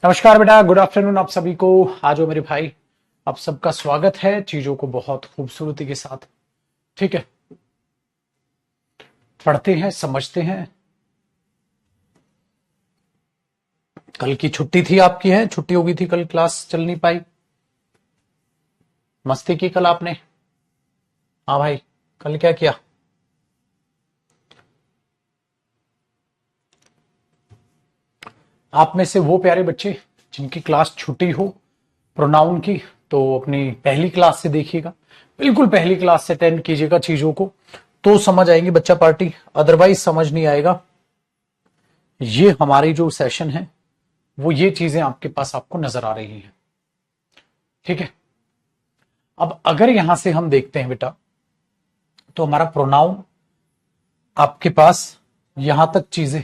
नमस्कार बेटा, good afternoon आप सभी को। आज हो मेरे भाई, आप सबका स्वागत है चीजों को बहुत खूबसूरती के साथ। ठीक है, पढ़ते हैं, समझते हैं। कल की छुट्टी थी आपकी, है छुट्टी हो गई थी, कल क्लास चल नहीं पाई। मस्ती की कल आपने? हाँ भाई, कल क्या किया? आप में से वो प्यारे बच्चे जिनकी क्लास छुट्टी हो प्रोनाउन की, तो अपनी पहली क्लास से देखिएगा, बिल्कुल पहली क्लास से अटेंड कीजिएगा चीजों को, तो समझ आएंगी बच्चा पार्टी, अदरवाइज समझ नहीं आएगा। ये हमारी जो सेशन है वो ये चीजें आपके पास आपको नजर आ रही हैं। ठीक है, अब अगर यहां से हम देखते हैं बेटा, तो हमारा प्रोनाउन आपके पास यहां तक चीजें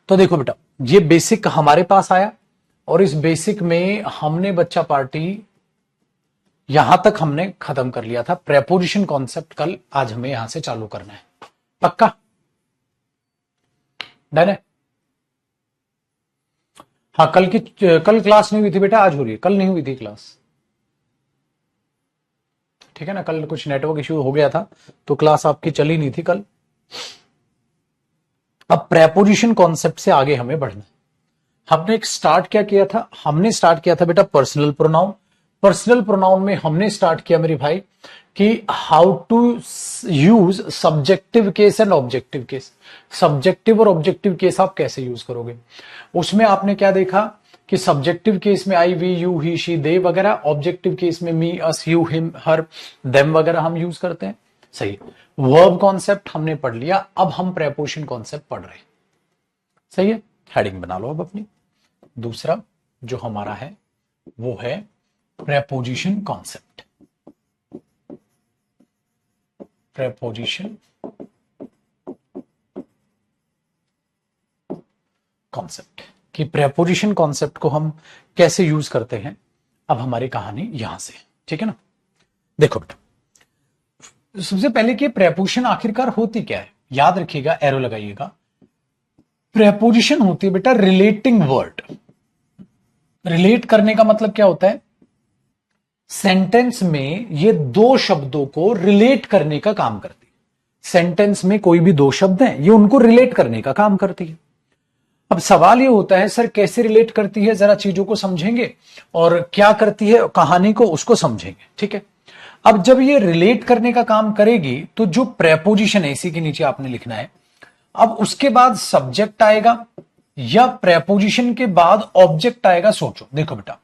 तो देखो बेटा, ये बेसिक हमारे पास आया और इस बेसिक में हमने बच्चा पार्टी यहां तक हमने खत्म कर लिया था। प्रेपोजिशन कॉन्सेप्ट कल आज हमें यहां से चालू करना है, पक्का? डन है? हाँ, कल क्लास नहीं हुई थी बेटा, आज हो रही है। कल नहीं हुई थी क्लास, ठीक है ना? कल कुछ नेटवर्क इश्यू हो गया था तो क्लास आपकी चली नहीं थी कल। अब प्रेपोजिशन कॉन्सेप्ट से आगे हमें बढ़ना है। हमने एक स्टार्ट क्या किया था? हमने स्टार्ट किया था बेटा पर्सनल प्रोनाउन। पर्सनल प्रोनाउन में हमने स्टार्ट किया मेरे भाई कि how to use subjective case and objective case. Subjective और ऑब्जेक्टिव केस आप कैसे यूज करोगे, उसमें आपने क्या देखा कि सब्जेक्टिव केस में आई, वी, यू, ही, शी, दे वगैरह, ऑब्जेक्टिव केस में मी, अस, यू, हिम, हर, देम वगैरह हम यूज करते हैं। सही। वर्ब कॉन्सेप्ट हमने पढ़ लिया, अब हम प्रेपोजिशन कॉन्सेप्ट पढ़ रहे हैं। सही है, हेडिंग बना लो अब अपनी। दूसरा जो हमारा है वो है प्रेपोजिशन कॉन्सेप्ट। प्रेपोजिशन कॉन्सेप्ट कि प्रेपोजिशन कॉन्सेप्ट को हम कैसे यूज करते हैं। अब हमारी कहानी यहां से, ठीक है ना? देखो बेटा, सबसे पहले कि प्रेपोजिशन आखिरकार होती क्या है, याद रखिएगा, एरो लगाइएगा। प्रेपोजिशन होती है बेटा रिलेटिंग वर्ड। रिलेट करने का मतलब क्या होता है? सेंटेंस में ये दो शब्दों को रिलेट करने का काम करती है। सेंटेंस में कोई भी दो शब्द हैं, ये उनको रिलेट करने का काम करती है। अब सवाल ये होता है, सर कैसे रिलेट करती है, जरा चीजों को समझेंगे और क्या करती है कहानी को उसको समझेंगे। ठीक है, अब जब ये रिलेट करने का काम करेगी तो जो प्रेपोजिशन है इसी के नीचे आपने लिखना है। अब उसके बाद सब्जेक्ट आएगा या प्रेपोजिशन के बाद ऑब्जेक्ट आएगा। सोचो, देखो बेटा,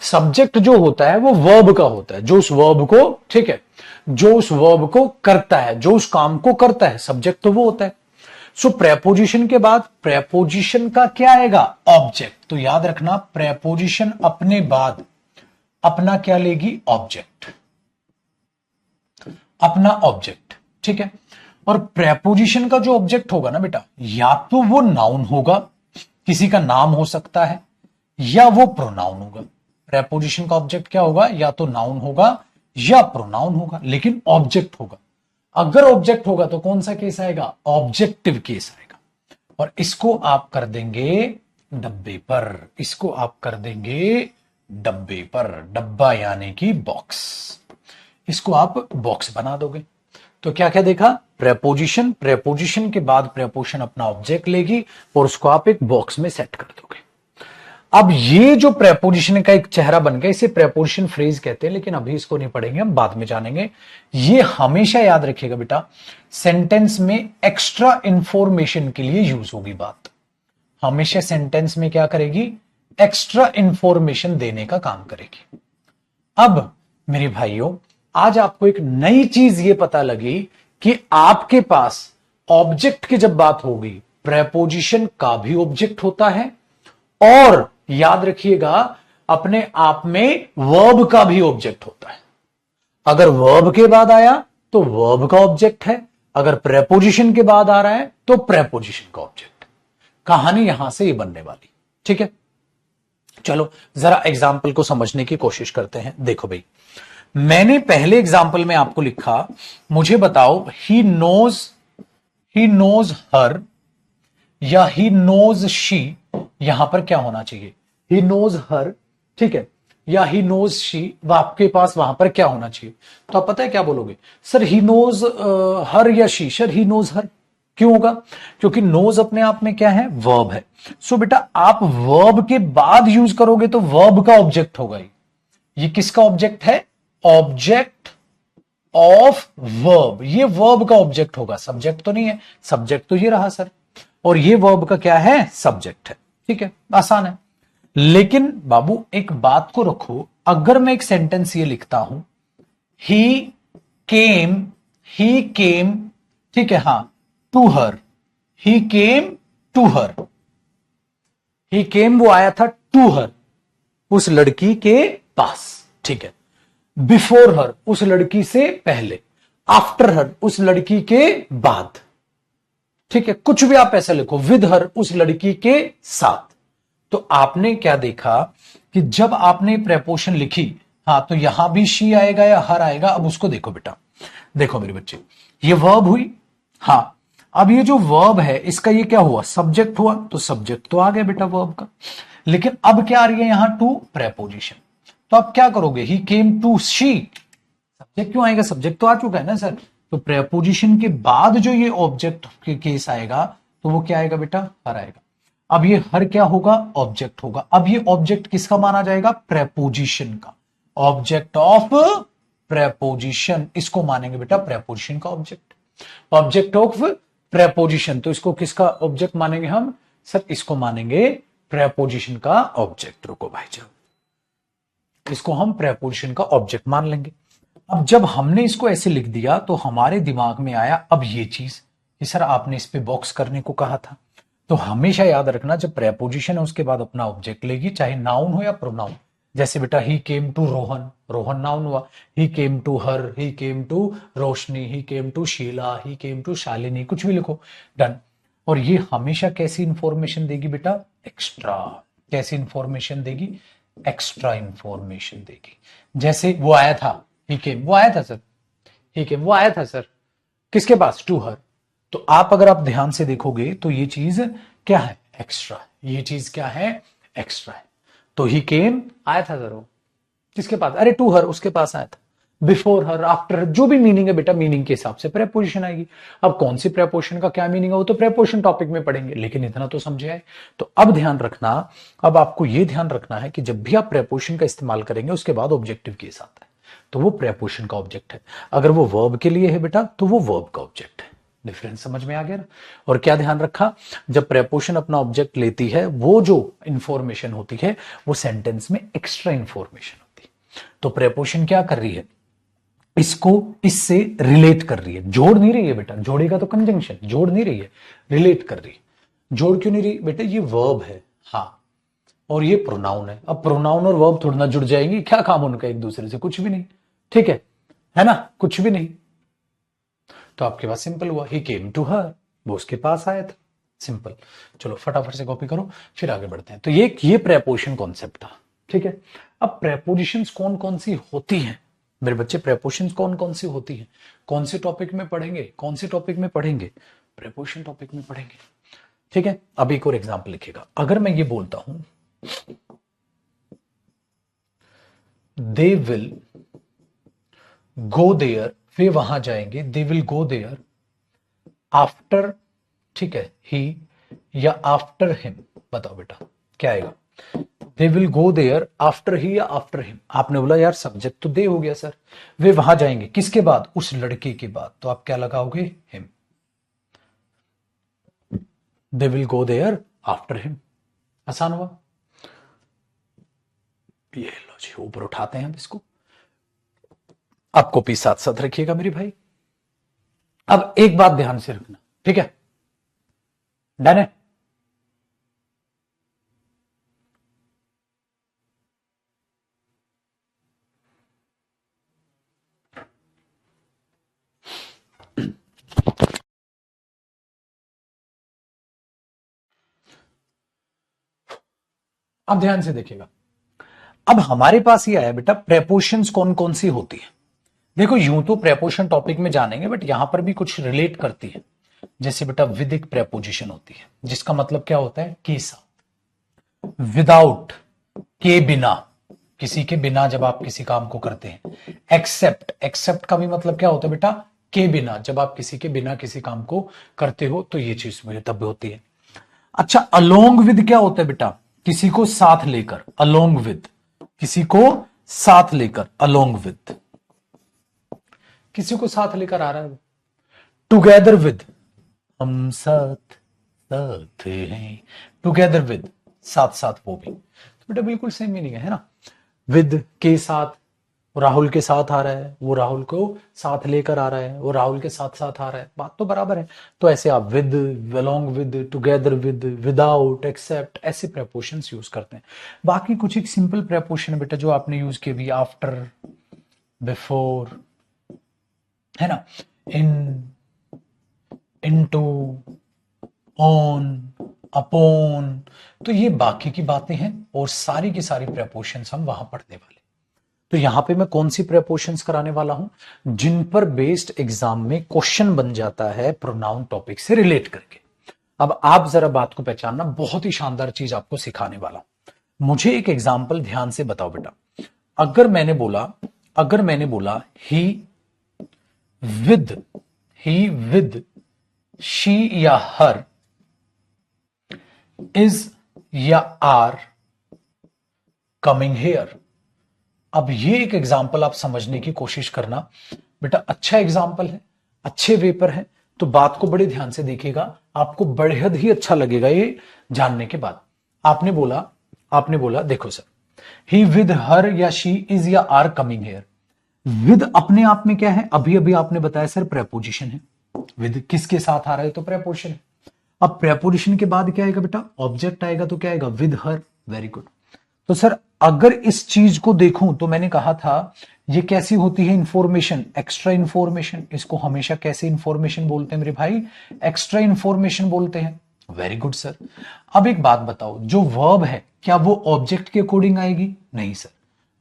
सब्जेक्ट जो होता है वो वर्ब का होता है, जो उस वर्ब को, ठीक है, जो उस वर्ब को करता है, जो उस काम को करता है, सब्जेक्ट तो वो होता है। सो प्रेपोजिशन के बाद प्रेपोजिशन का क्या आएगा? ऑब्जेक्ट। तो याद रखना, प्रेपोजिशन अपने बाद अपना क्या लेगी? ऑब्जेक्ट, अपना ऑब्जेक्ट। ठीक है, और प्रेपोजिशन का जो ऑब्जेक्ट होगा ना बेटा, या तो वो नाउन होगा, किसी का नाम हो सकता है, या वो प्रोनाउन होगा। प्रेपोजिशन का ऑब्जेक्ट क्या होगा? या तो नाउन होगा या प्रोनाउन होगा, लेकिन ऑब्जेक्ट होगा। अगर ऑब्जेक्ट होगा तो कौन सा केस आएगा? ऑब्जेक्टिव केस आएगा। और इसको आप कर देंगे डब्बे पर, इसको आप कर देंगे डब्बे पर, डब्बा यानी कि बॉक्स, इसको आप बॉक्स बना दोगे। तो क्या क्या देखा? प्रेपोजिशन, प्रेपोजिशन के बाद प्रेपोजिशन अपना ऑब्जेक्ट लेगी और उसको आप एक बॉक्स में सेट कर दोगे। अब ये जो प्रेपोजिशन का एक चेहरा बन गया, इसे प्रेपोजिशन फ्रेज कहते हैं, लेकिन अभी इसको नहीं पढ़ेंगे, हम बाद में जानेंगे। ये हमेशा याद रखिएगा बेटा, सेंटेंस में एक्स्ट्रा इंफॉर्मेशन के लिए यूज होगी बात। हमेशा सेंटेंस में क्या करेगी? एक्स्ट्रा इंफॉर्मेशन देने का काम करेगी। अब मेरे भाइयों, आज आपको एक नई चीज ये पता लगी कि आपके पास ऑब्जेक्ट की जब बात होगी, प्रेपोजिशन का भी ऑब्जेक्ट होता है, और याद रखिएगा अपने आप में वर्ब का भी ऑब्जेक्ट होता है। अगर वर्ब के बाद आया तो वर्ब का ऑब्जेक्ट है, अगर प्रेपोजिशन के बाद आ रहा है तो प्रेपोजिशन का ऑब्जेक्ट। कहानी यहां से ही बनने वाली, ठीक है। चलो जरा एग्जाम्पल को समझने की कोशिश करते हैं। देखो भाई, मैंने पहले एग्जाम्पल में आपको लिखा, मुझे बताओ ही नोज हर या ही नोज शी, यहां पर क्या होना चाहिए? ही नोज हर, ठीक है, या ही नोज शी, आपके पास वहां पर क्या होना चाहिए? तो आप पता है क्या बोलोगे? सर ही नोज हर या she, sir he knows her. क्यों होगा? क्योंकि नोज अपने आप में क्या है? वर्ब है। सो बेटा आप वर्ब के बाद यूज करोगे तो वर्ब का ऑब्जेक्ट होगा। ये किसका ऑब्जेक्ट है? Object of verb. ये वर्ब का ऑब्जेक्ट होगा, सब्जेक्ट तो नहीं है। सब्जेक्ट तो ये रहा सर, और ये वर्ब का क्या है? सब्जेक्ट है। ठीक है, आसान है। लेकिन बाबू एक बात को रखो, अगर मैं एक सेंटेंस ये लिखता हूं, ही केम, ठीक है, हां, to her, he came to her, he केम वो आया था टू हर, उस लड़की के पास, ठीक है। बिफोर हर, उस लड़की से पहले। आफ्टर हर, उस लड़की के बाद, ठीक है। कुछ भी आप ऐसा लिखो, विद हर, उस लड़की के साथ। तो आपने क्या देखा कि जब आपने प्रेपोशन लिखी, हाँ, तो यहां भी शी आएगा या हर आएगा। अब उसको देखो बेटा, देखो मेरे बच्चे, ये वर्ब हुई, हाँ। अब ये जो वर्ब है इसका ये क्या हुआ? सब्जेक्ट हुआ। तो सब्जेक्ट तो आ गया बेटा वर्ब का, लेकिन अब क्या आ रही है यहां? To preposition. तो आप क्या करोगे? He came to she, subject क्यों आएगा? सब्जेक्ट तो आ चुका है ना सर। तो प्रेपोजिशन के बाद जो ये ऑब्जेक्ट के केस आएगा तो वो क्या आएगा बेटा? हर आएगा। अब ये हर क्या होगा? ऑब्जेक्ट होगा। अब ये ऑब्जेक्ट किसका माना जाएगा? प्रेपोजिशन का। ऑब्जेक्ट ऑफ प्रेपोजिशन, इसको मानेंगे बेटा प्रेपोजिशन का ऑब्जेक्ट। ऑब्जेक्ट ऑफ प्रेपोजिशन, तो इसको किसका ऑब्जेक्ट मानेंगे हम? सर इसको मानेंगे प्रेपोजिशन का ऑब्जेक्ट। रुको भाई जान, इसको हम प्रेपोजिशन का ऑब्जेक्ट मान लेंगे। अब जब हमने इसको ऐसे लिख दिया तो हमारे दिमाग में आया अब ये चीज कि सर आपने इस पे बॉक्स करने को कहा था। तो हमेशा याद रखना, जब प्रेपोजिशन है उसके बाद अपना ऑब्जेक्ट लेगी, चाहे नाउन हो या प्रोनाउन। जैसे बेटा he came to Rohan, Rohan noun हुआ। He came to her, he came to Roshni, he came to Sheela, he came to Shalini, कुछ भी लिखो, डन। और ये हमेशा कैसी इंफॉर्मेशन देगी बेटा? एक्स्ट्रा। कैसी इंफॉर्मेशन देगी? एक्स्ट्रा इंफॉर्मेशन देगी। जैसे वो आया था, ही केम, वो आया था सर, ही केम, वो आया था सर, किसके पास? To her. तो आप अगर आप ध्यान से देखोगे तो ये चीज क्या है? एक्स्ट्रा। ये चीज क्या है? एक्स्ट्रा है। तो ही केम आया था सर, वो किसके पास? अरे टू हर, उसके पास आया था। बिफोर हर, आफ्टर हर, जो भी मीनिंग है बेटा, मीनिंग के हिसाब से प्रेपोजिशन आएगी। अब कौन सी प्रेपोजिशन का क्या मीनिंग है वो तो प्रेपोजिशन टॉपिक में पढ़ेंगे, लेकिन इतना तो समझे आए। तो अब ध्यान रखना, अब आपको यह ध्यान रखना है कि जब भी आप प्रेपोजिशन का इस्तेमाल करेंगे उसके बाद ऑब्जेक्टिव केस आता है, तो वो प्रेपोजिशन का ऑब्जेक्ट है। अगर वो वर्ब के लिए है बेटा तो वो वर्ब का ऑब्जेक्ट है। डिफरेंस समझ में आ गया ना? और क्या ध्यान रखा, जब प्रेपोजिशन अपना ऑब्जेक्ट लेती है, वो जो इंफॉर्मेशन होती है वो सेंटेंस में एक्स्ट्रा इंफॉर्मेशन होती है। तो प्रेपोजिशन क्या कर रही है? इसको इससे रिलेट कर रही है, जोड़ नहीं रही है बेटा। जोड़ेगा तो कंजंक्शन, जोड़ नहीं रही है, रिलेट कर रही है। जोड़ क्यों नहीं रही बेटा? ये वर्ब है, हाँ, और ये प्रोनाउन है। अब प्रोनाउन और वर्ब थोड़ा ना जुड़ जाएंगी, क्या काम उनका एक दूसरे से? कुछ भी नहीं, ठीक है ना? कुछ भी नहीं। तो आपके पास सिंपल हुआ, ही केम टू हर, वो उसके पास आया था, सिंपल। चलो फटाफट से कॉपी करो, फिर आगे बढ़ते हैं। तो ये प्रेपोजिशन कॉन्सेप्ट था, ठीक है। अब प्रेपोजिशंस कौन कौन सी होती हैं मेरे बच्चे? प्रेपोजिशंस कौन कौन सी होती हैं? कौन से टॉपिक में पढ़ेंगे? कौन से टॉपिक में पढ़ेंगे? प्रेपोजिशन टॉपिक में पढ़ेंगे, ठीक है। अब एक और एग्जांपल लिखिएगा। अगर मैं ये बोलता हूं, दे विल गो देयर, वे वहां जाएंगे, they will go there after, ठीक है, ही या आफ्टर हिम। बताओ बेटा क्या आएगा? They will go there after he या आफ्टर हिम। आपने बोला यार सब्जेक्ट तो दे हो गया सर, वे वहां जाएंगे किसके बाद? उस लड़के के बाद। तो आप क्या लगाओगे? Him. They will go there after him, आसान हुआ। ये लो जी, ऊपर उठाते हैं हम इसको। आप कॉपी साथ साथ रखिएगा मेरे भाई। अब एक बात ध्यान से रखना, ठीक है? डन है? अब ध्यान से देखिएगा। अब हमारे पास ये आया बेटा, प्रेपोजिशंस कौन कौन सी होती है। देखो, यूं तो प्रेपोजिशन टॉपिक में जानेंगे, बट यहां पर भी कुछ रिलेट करती है। जैसे बेटा विद एक प्रेपोजिशन होती है, जिसका मतलब क्या होता है? के साथ। विदाउट, के बिना, किसी के बिना जब आप किसी काम को करते हैं। एक्सेप्ट, एक्सेप्ट का भी मतलब क्या होता है बेटा? के बिना, जब आप किसी के बिना किसी काम को करते हो, तो ये चीज मुझे तब होती है। अच्छा, अलोंग विद क्या होता है बेटा? किसी को साथ लेकर, अलोंग विद, किसी को साथ लेकर, अलोंग विद, किसी को साथ लेकर आ रहा है। टुगेदर विद, हम साथ साथ हैं, टुगेदर विद, साथ साथ वो भी, तो बेटा बिल्कुल सेम मीनिंग है ना? विद के साथ, वो राहुल के साथ आ रहा है, वो राहुल को साथ लेकर आ रहा है, वो राहुल के साथ साथ आ रहा है, बात तो बराबर है। तो ऐसे आप with, along with, together with, without, except, ऐसे प्रेपोजिशंस यूज करते हैं। बाकी कुछ एक सिंपल प्रेपोजिशन है बेटा जो आपने यूज किए भी, आफ्टर, बिफोर, है ना? इन, इनटू, ऑन, अपॉन, तो ये बाकी की बातें हैं, और सारी की सारी प्रेपोजिशंस हम वहां पढ़ने वाले। तो यहां पे मैं कौन सी प्रेपोजिशंस कराने वाला हूं? जिन पर बेस्ड एग्जाम में क्वेश्चन बन जाता है प्रोनाउन टॉपिक से रिलेट करके। अब आप जरा बात को पहचानना, बहुत ही शानदार चीज आपको सिखाने वाला हूं। मुझे एक एग्जाम्पल ध्यान से बताओ बेटा। अगर मैंने बोला ही विद, ही विद शी या हर, इज या आर कमिंग हेयर। अब ये एक एग्जाम्पल आप समझने की कोशिश करना बेटा, अच्छा एग्जाम्पल है, अच्छे वे पर है, तो बात को बड़े ध्यान से देखिएगा, आपको बेहद ही अच्छा लगेगा ये जानने के बाद। आपने बोला देखो सर, ही विद हर या शी इज या आर कमिंग हेयर। विद अपने आप में क्या है? अभी अभी आपने बताया सर प्रेपोजिशन है। विद किसके साथ आ रहा है? तो प्रेपोजिशन है। अब प्रेपोजिशन के बाद क्या आएगा बेटा? ऑब्जेक्ट आएगा, तो क्या आएगा? With her. Very good. तो सर अगर इस चीज को देखूं तो मैंने कहा था ये कैसी होती है? Information, extra information. इसको हमेशा कैसे इंफॉर्मेशन बोलते हैं मेरे भाई? एक्स्ट्रा इंफॉर्मेशन बोलते हैं। Very good sir. अब एक बात बताओ, जो वर्ब है क्या वो ऑब्जेक्ट के अकॉर्डिंग आएगी? नहीं सर,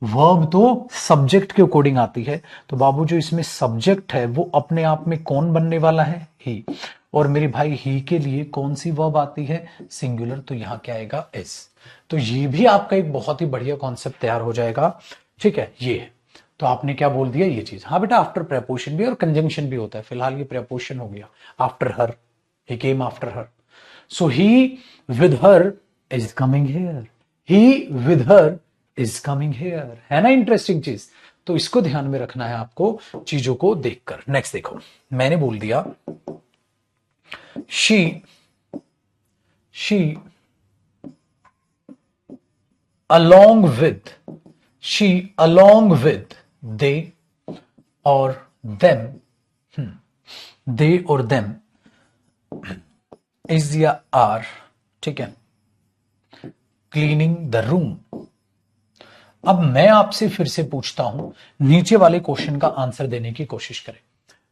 वर्ब तो सब्जेक्ट के अकॉर्डिंग आती है। तो बाबू जो इसमें सब्जेक्ट है वो अपने आप में कौन बनने वाला है? ही। और मेरे भाई ही के लिए कौन सी वर्ब आती है? सिंगुलर। तो यहां क्या आएगा? एस। तो ये भी आपका एक बहुत ही बढ़िया कॉन्सेप्ट तैयार हो जाएगा। ठीक है, ये है। तो आपने क्या बोल दिया? ये चीज। हाँ बेटा, आफ्टर प्रेपोजिशन भी और कंजंक्शन भी होता है। फिलहाल ये प्रेपोजिशन हो गया, after her, he came after her. So he with her is coming hair, he with her is coming hair, है ना इंटरेस्टिंग चीज? तो इसको ध्यान में रखना है आपको चीजों को देखकर। नेक्स्ट देखो, मैंने बोल दिया she along with, she along with, they or them, they or them is या are, ठीक है, क्लीनिंग द रूम। अब मैं आपसे फिर से पूछता हूं, नीचे वाले क्वेश्चन का आंसर देने की कोशिश करें।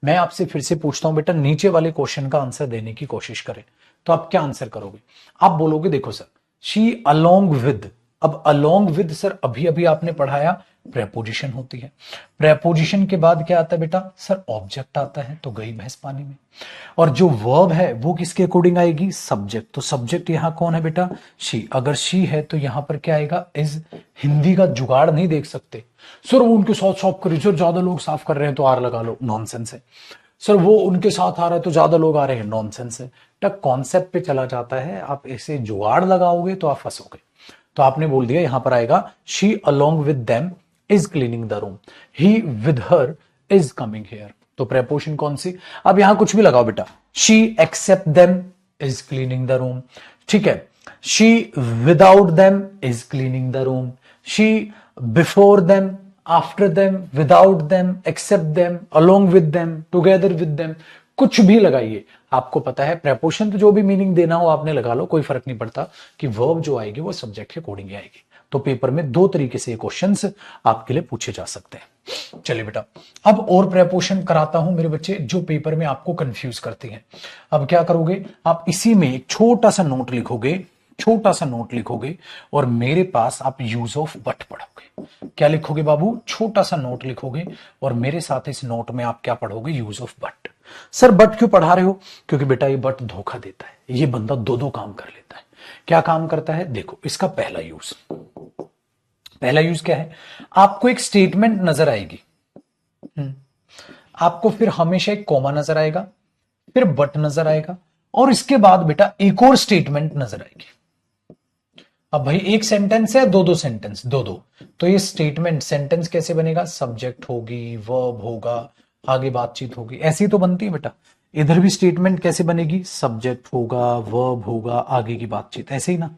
मैं आपसे फिर से पूछता हूं बेटा, नीचे वाले क्वेश्चन का आंसर देने की कोशिश करें। तो आप क्या आंसर करोगे? आप बोलोगे देखो सर, शी अलोंग विद। अब अलोंग विद सर अभी अभी आपने पढ़ाया प्रेपोजिशन होती है। प्रेपोजिशन के बाद क्या आता है बेटा? सर ऑब्जेक्ट आता है। तो गई भैंस पानी में। और जो वर्ब है वो किसके अकॉर्डिंग आएगी? सब्जेक्ट। तो सब्जेक्ट यहां कौन है बेटा? शी। अगर शी है तो यहां पर क्या आएगा? इज। हिंदी का जुगाड़ नहीं देख सकते सर, वो उनके साथ साफ करिए सर, ज्यादा लोग साफ कर रहे हैं तो आर लगा लो, नॉनसेंस है। सर वो उनके साथ आ रहा है तो ज्यादा लोग आ रहे हैं, नॉनसेंस है। टक कॉन्सेप्ट पे चला जाता है, आप ऐसे जुगाड़ लगाओगे तो आप फंसोगे। तो आपने बोल दिया यहां पर आएगा she along with them is cleaning the room, he with her is coming here. तो प्रेपोजिशन कौन सी? अब यहां कुछ भी लगाओ बेटा, she except them is cleaning the room, ठीक है। She without them is cleaning the room, she before them, after them, without them, except them, along with them, together with them, कुछ भी लगाइए। आपको पता है प्रेपोजिशन तो जो भी मीनिंग देना हो आपने लगा लो, कोई फर्क नहीं पड़ता कि वर्ब जो आएगी वो सब्जेक्ट के अकॉर्डिंग आएगी। तो पेपर में दो तरीके से क्वेश्चंस आपके लिए पूछे जा सकते हैं। चलिए बेटा, अब और प्रेपोजिशन कराता हूं मेरे बच्चे जो पेपर में आपको कंफ्यूज करते हैं। अब क्या करोगे आप, इसी में एक छोटा सा नोट लिखोगे, छोटा सा नोट लिखोगे और मेरे पास आप यूज ऑफ बट पढ़ोगे। क्या लिखोगे बाबू? छोटा सा नोट लिखोगे और मेरे साथ इस नोट में आप क्या पढ़ोगे? Use of but. Sir but क्यों पढ़ा रहे हो? क्योंकि बेटा ये बट धोखा देता है, ये बंदा दो दो काम कर लेता है। क्या काम करता है? देखो इसका पहला यूज, पहला यूज क्या है? आपको एक स्टेटमेंट नजर आएगी, आपको फिर हमेशा एक कॉमा नजर आएगा, फिर बट नजर आएगा और इसके बाद बेटा एक और स्टेटमेंट नजर आएगी। अब भाई एक सेंटेंस है, दो दो सेंटेंस, दो दो, तो ये स्टेटमेंट सेंटेंस कैसे बनेगा? सब्जेक्ट होगी, वर्ब होगा, आगे बातचीत होगी, ऐसी तो बनती है बेटा। इधर भी स्टेटमेंट कैसे बनेगी? सब्जेक्ट होगा, वर्ब होगा, आगे की बातचीत, ऐसे ही ना।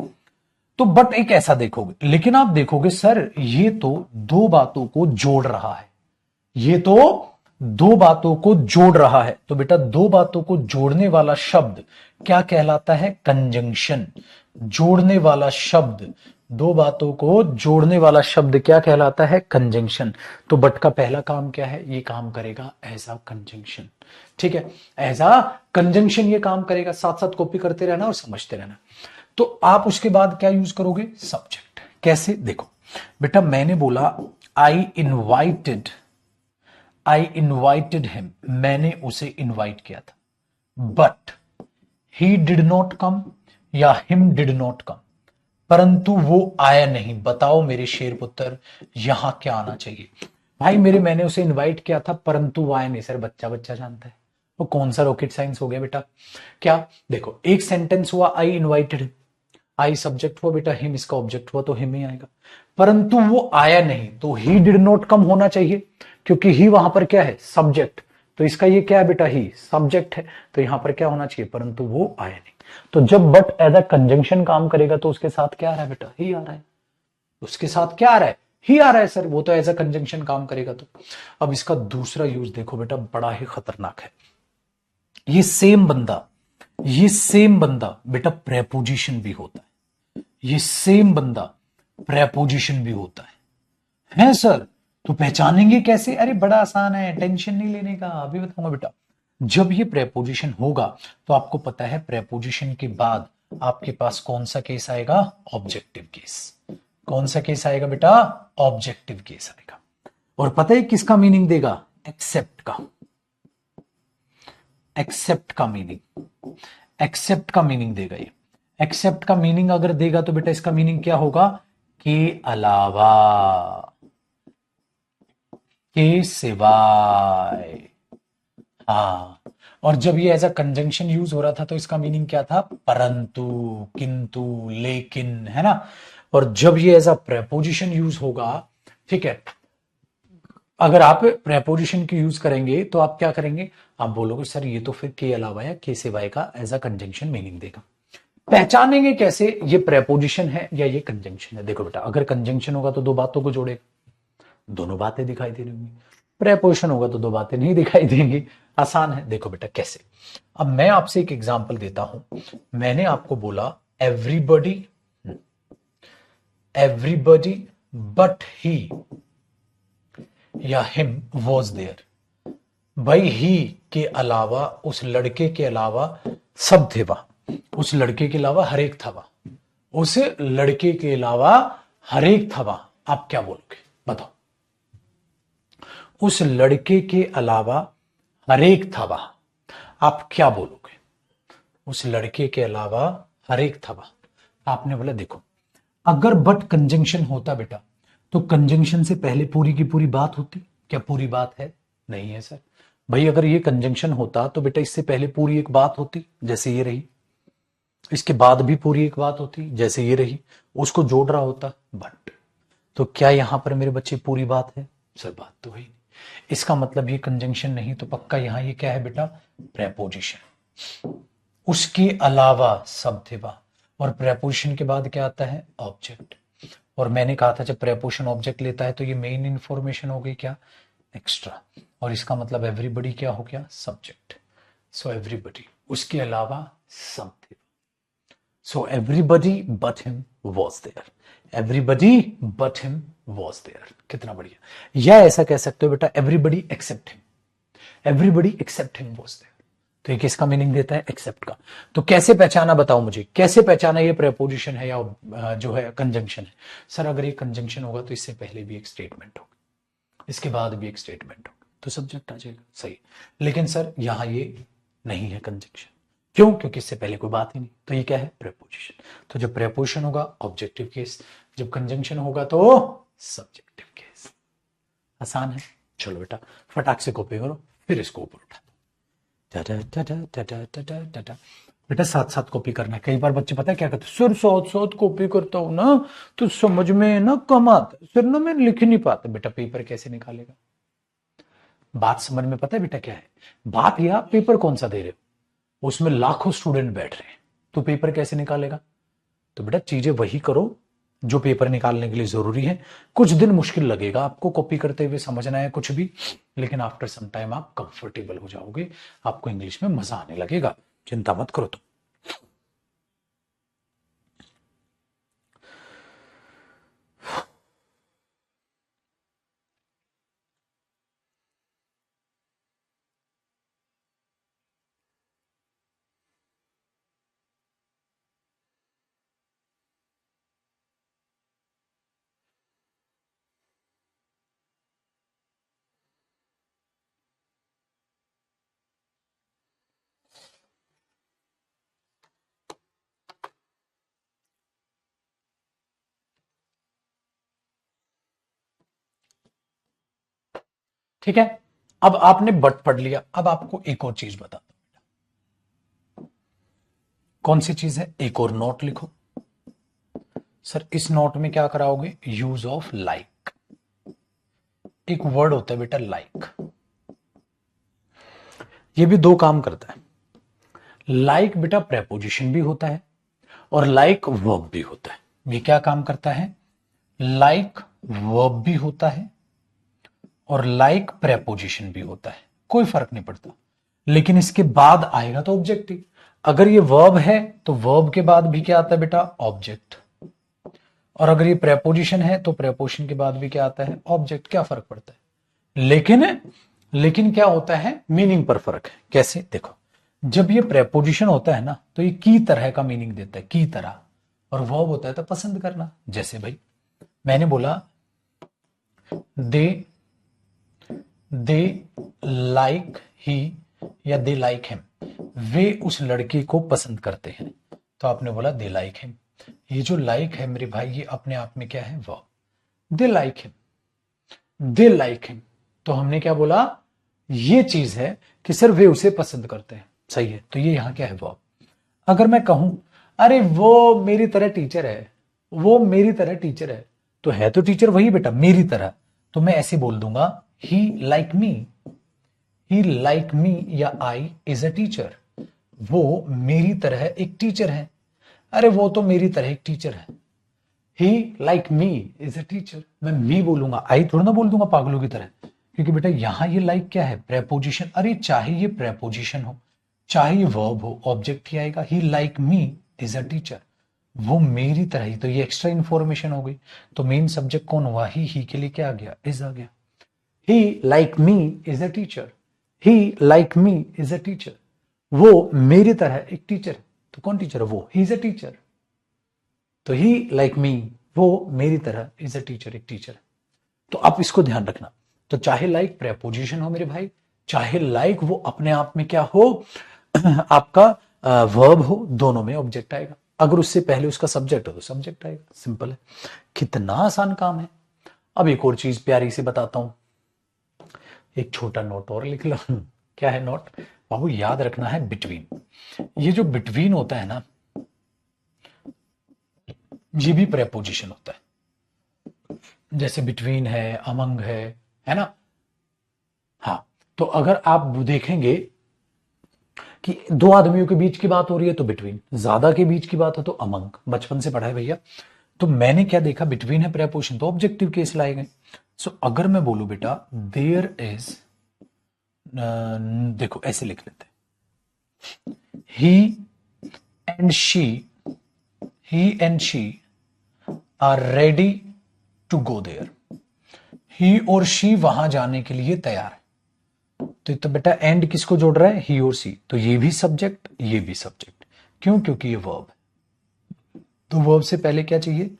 तो बट एक ऐसा देखोगे, लेकिन आप देखोगे सर ये तो दो बातों को जोड़ रहा है, ये तो दो बातों को जोड़ रहा है। तो बेटा दो बातों को जोड़ने वाला शब्द क्या कहलाता है? कंजंक्शन। जोड़ने वाला शब्द, दो बातों को जोड़ने वाला शब्द क्या कहलाता है? कंजंक्शन। तो बट का पहला काम क्या है? ये काम करेगा एज अ कंजंक्शन। ठीक है, एज अ कंजंक्शन ये काम करेगा। साथ साथ कॉपी करते रहना और समझते रहना। तो आप उसके बाद क्या यूज करोगे? सब्जेक्ट। कैसे? देखो बेटा मैंने बोला आई इन्वाइटेड हिम, मैंने उसे इन्वाइट किया था, but he did not come या हिम डिड नॉट कम, परंतु वो आया नहीं। बताओ मेरे शेर पुत्र यहां क्या आना चाहिए? भाई मैंने उसे इनवाइट किया था परंतु वो आया नहीं। सर बच्चा बच्चा जानता है, वो कौन सा रॉकेट साइंस हो गया बेटा? क्या देखो एक सेंटेंस हुआ आई इनवाइटेड, आई सब्जेक्ट हुआ बेटा, हिम इसका ऑब्जेक्ट हुआ तो हिम ही आएगा, परंतु वो आया नहीं तो ही डिड नॉट कम होना चाहिए, क्योंकि ही वहां पर क्या है? सब्जेक्ट। तो इसका ये क्या है बेटा? ही सब्जेक्ट है, तो यहां पर क्या होना चाहिए? परंतु वो आया नहीं। तो जब बट एज अ कंजंक्शन काम करेगा तो उसके साथ क्या आ रहा है बेटा? ही आ रहा है। उसके साथ क्या आ रहा है? ही आ रहा है सर, वो तो एज अ कंजंक्शन काम करेगा। तो अब इसका दूसरा यूज देखो बेटा, बड़ा ही खतरनाक है। ये सेम बंदा बेटा प्रेपोजिशन भी होता है, ये सेम बंदा प्रेपोजिशन भी होता है सर। तो पहचानेंगे कैसे? अरे बड़ा आसान है, टेंशन नहीं लेने का, अभी बताऊंगा बेटा। जब ये प्रेपोजिशन होगा तो आपको पता है प्रेपोजिशन के बाद आपके पास कौन सा केस आएगा? Objective case. कौन सा केस आएगा बेटा? ऑब्जेक्टिव केस आएगा। और पता है किसका मीनिंग देगा? एक्सेप्ट का। एक्सेप्ट का मीनिंग, एक्सेप्ट का मीनिंग देगा ये। एक्सेप्ट का मीनिंग अगर देगा तो बेटा इसका मीनिंग क्या होगा? के अलावा, के सिवाय। हाँ, और जब ये एज अ कंजंक्शन यूज हो रहा था तो इसका मीनिंग क्या था? परंतु, किंतु, लेकिन, है ना। और जब ये एज अ प्रेपोजिशन यूज होगा, ठीक है, अगर आप प्रेपोजिशन की यूज करेंगे तो आप क्या करेंगे? आप बोलोगे सर ये तो फिर के अलावा या के सिवाय का एज अ कंजंक्शन मीनिंग देगा। पहचानेंगे कैसे ये प्रेपोजिशन है या ये कंजंक्शन है? देखो बेटा अगर कंजंक्शन होगा तो दो बातों को जोड़ेगा, दोनों बातें दिखाई दे रही होंगी। प्रेपोजिशन होगा तो दो बातें नहीं दिखाई देंगी। आसान है। देखो बेटा कैसे, अब मैं आपसे एक एग्जांपल देता हूं। मैंने आपको बोला एवरीबॉडी, एवरीबॉडी बट ही या हिम वॉज देयर। भाई ही के अलावा, उस लड़के के अलावा सब थे वहां, उस लड़के के अलावा हर एक था वहां, उस लड़के के अलावा हर एक था वहां। आप क्या बोलोगे बताओ? उस लड़के के अलावा हर एक था वहां, आप क्या बोलोगे? उस लड़के के अलावा हर एक था वहां। आपने बोला देखो अगर बट कंजंक्शन होता बेटा तो कंजंक्शन से पहले पूरी की पूरी बात होती। क्या पूरी बात है? नहीं है सर। भाई अगर ये कंजंक्शन होता तो बेटा इससे पहले पूरी एक बात होती जैसे ये रही, इसके बाद भी पूरी एक बात होती जैसे ये रही, उसको जोड़ रहा होता बट। तो क्या यहां पर मेरे बच्चे पूरी बात है? सर बात तो है ही नहीं। इसका मतलब ये कंजंक्शन नहीं तो पक्का यहां ये क्या है बेटा? प्रेपोजिशन। उसके अलावा सब थे वहां, और प्रेपोजिशन के बाद क्या आता है? ऑब्जेक्ट। और मैंने कहा था जब प्रेपोजिशन ऑब्जेक्ट लेता है तो ये मेन इंफॉर्मेशन हो गई क्या, एक्स्ट्रा, और इसका मतलब एवरीबडी क्या हो गया, सब्जेक्ट। सो एवरीबडी, उसके अलावा सब थे। So everybody but him was there, everybody but him was there. कितना बढ़िया। या ऐसा कह सकते हो बेटा everybody except him, everybody except him was there. तो ये किसका मीनिंग देता है, एक्सेप्ट का। तो कैसे पहचाना, बताओ मुझे कैसे पहचाना ये प्रेपोजिशन है या जो है कंजंक्शन है। सर अगर ये कंजंक्शन होगा तो इससे पहले भी एक स्टेटमेंट होगा, इसके बाद भी एक स्टेटमेंट होगा, तो सब्जेक्ट आ जाएगा, सही। लेकिन सर यहां ये नहीं है कंजंक्शन, क्यों, क्योंकि इससे पहले कोई बात ही नहीं, तो ये क्या है, प्रेपोजिशन। तो जब प्रेपोजिशन होगा ऑब्जेक्टिव केस, जब कंजंक्शन होगा तो सब्जेक्टिव केस। आसान है। चलो बेटा फटाक से कॉपी करो, फिर इसको ऊपर उठा बेटा, साथ साथ कॉपी करना है। कई बार बच्चे पता है क्या करते, सर साथ साथ कॉपी करता हूं ना तो समझ में ना कम आता, सर ना मैं लिख ही नहीं पाता। बेटा पेपर कैसे निकालेगा, बात समझ में पता है बेटा क्या है बात, यह पेपर कौन सा दे रहे हो, उसमें लाखों स्टूडेंट बैठ रहे हैं, तो पेपर कैसे निकालेगा। तो बेटा चीजें वही करो जो पेपर निकालने के लिए जरूरी है। कुछ दिन मुश्किल लगेगा आपको कॉपी करते हुए समझना है कुछ भी, लेकिन आफ्टर सम टाइम आप कंफर्टेबल हो जाओगे, आपको इंग्लिश में मजा आने लगेगा, चिंता मत करो। तो ठीक है, अब आपने बट पढ़ लिया, अब आपको एक और चीज बता दो। कौन सी चीज है, एक और नोट लिखो। सर इस नोट में क्या कराओगे, यूज ऑफ लाइक। एक वर्ड होता है बेटा लाइक, ये भी दो काम करता है। लाइक बेटा प्रेपोजिशन भी होता है और लाइक वर्ब भी होता है। ये क्या काम करता है, लाइक वर्ब भी होता है और लाइक प्रेपोजिशन भी होता है, कोई फर्क नहीं पड़ता। लेकिन इसके बाद आएगा तो ऑब्जेक्टिव। अगर ये वर्ब है तो वर्ब के बाद भी क्या आता है बेटा, ऑब्जेक्ट। और अगर ये प्रेपोजिशन है तो प्रेपोजिशन के बाद भी क्या आता है, ऑब्जेक्ट। क्या फर्क पड़ता है, लेकिन क्या होता है, मीनिंग पर फर्क है। कैसे, देखो जब ये प्रेपोजिशन होता है ना तो ये की तरह का मीनिंग देता है, की तरह, और वर्ब होता है तो पसंद करना। जैसे भाई मैंने बोला दे दे लाइक ही या दे लाइक हिम, वे उस लड़के को पसंद करते हैं, तो आपने बोला दे लाइक हिम। ये जो लाइक है मेरे भाई ये अपने आप में क्या है, verb. They like him, they like him, तो हमने क्या बोला, ये चीज है कि सर वे उसे पसंद करते हैं, सही है। तो ये यहां क्या है, वर्ब। अगर मैं कहूं अरे वो मेरी तरह टीचर है, वो मेरी तरह टीचर है, तो है तो टीचर वही बेटा, मेरी तरह, तो मैं ऐसे बोल दूंगा ही लाइक मी, ही लाइक मी, या आई इज अ टीचर, वो मेरी तरह एक टीचर है। अरे वो तो मेरी तरह एक टीचर है, he like me is a teacher. मैं मी बोलूंगा, आई थोड़ा ना बोल दूंगा पागलों की तरह, क्योंकि बेटा यहां ये लाइक क्या है, प्रेपोजिशन। अरे चाहे ये प्रेपोजिशन हो चाहे ये वर्ब हो, ऑब्जेक्ट ही आएगा। He like me is a teacher, वो मेरी तरह ही, तो ये एक्स्ट्रा इंफॉर्मेशन हो गई। तो मेन सब्जेक्ट कौन हुआ, ही के लिए क्या आ गया, इज आ गया। He like me is a teacher, he like me is a teacher, वो मेरी तरह एक टीचर है। तो कौन टीचर है, वो, ही इज अ टीचर। तो ही लाइक मी, वो मेरी तरह इज अ टीचर, एक टीचर है। तो आप इसको ध्यान रखना। तो चाहे लाइक प्रेपोजिशन हो मेरे भाई, चाहे लाइक वो अपने आप में क्या हो आपका वर्ब हो, दोनों में ऑब्जेक्ट आएगा। अगर उससे पहले उसका सब्जेक्ट हो तो सब्जेक्ट आएगा, सिंपल है। कितना आसान काम है। अब एक और चीज प्यारी से बताता हूं, एक छोटा नोट और लिख लो क्या है नोट बाबू, याद रखना है बिटवीन। ये जो बिटवीन होता है ना, ये भी प्रेपोजिशन होता है। जैसे बिटवीन है, अमंग है ना। हाँ, तो अगर आप देखेंगे कि दो आदमियों के बीच की बात हो रही है तो बिटवीन, ज्यादा के बीच की बात हो तो अमंग, बचपन से पढ़ा है भैया। तो मैंने क्या देखा, बिटवीन है प्रेपोजिशन, तो ऑब्जेक्टिव केस लाए गए। सो अगर मैं बोलूं बेटा देयर इज, देखो ऐसे लिख लेते हैं, and she he and she are ready to go there. He और शी वहां जाने के लिए तैयार है। तो बेटा एंड किसको जोड़ रहा है, ही और सी, तो ये भी सब्जेक्ट ये भी सब्जेक्ट। क्यों, क्योंकि ये वर्ब है। तो वर्ब से पहले क्या चाहिए,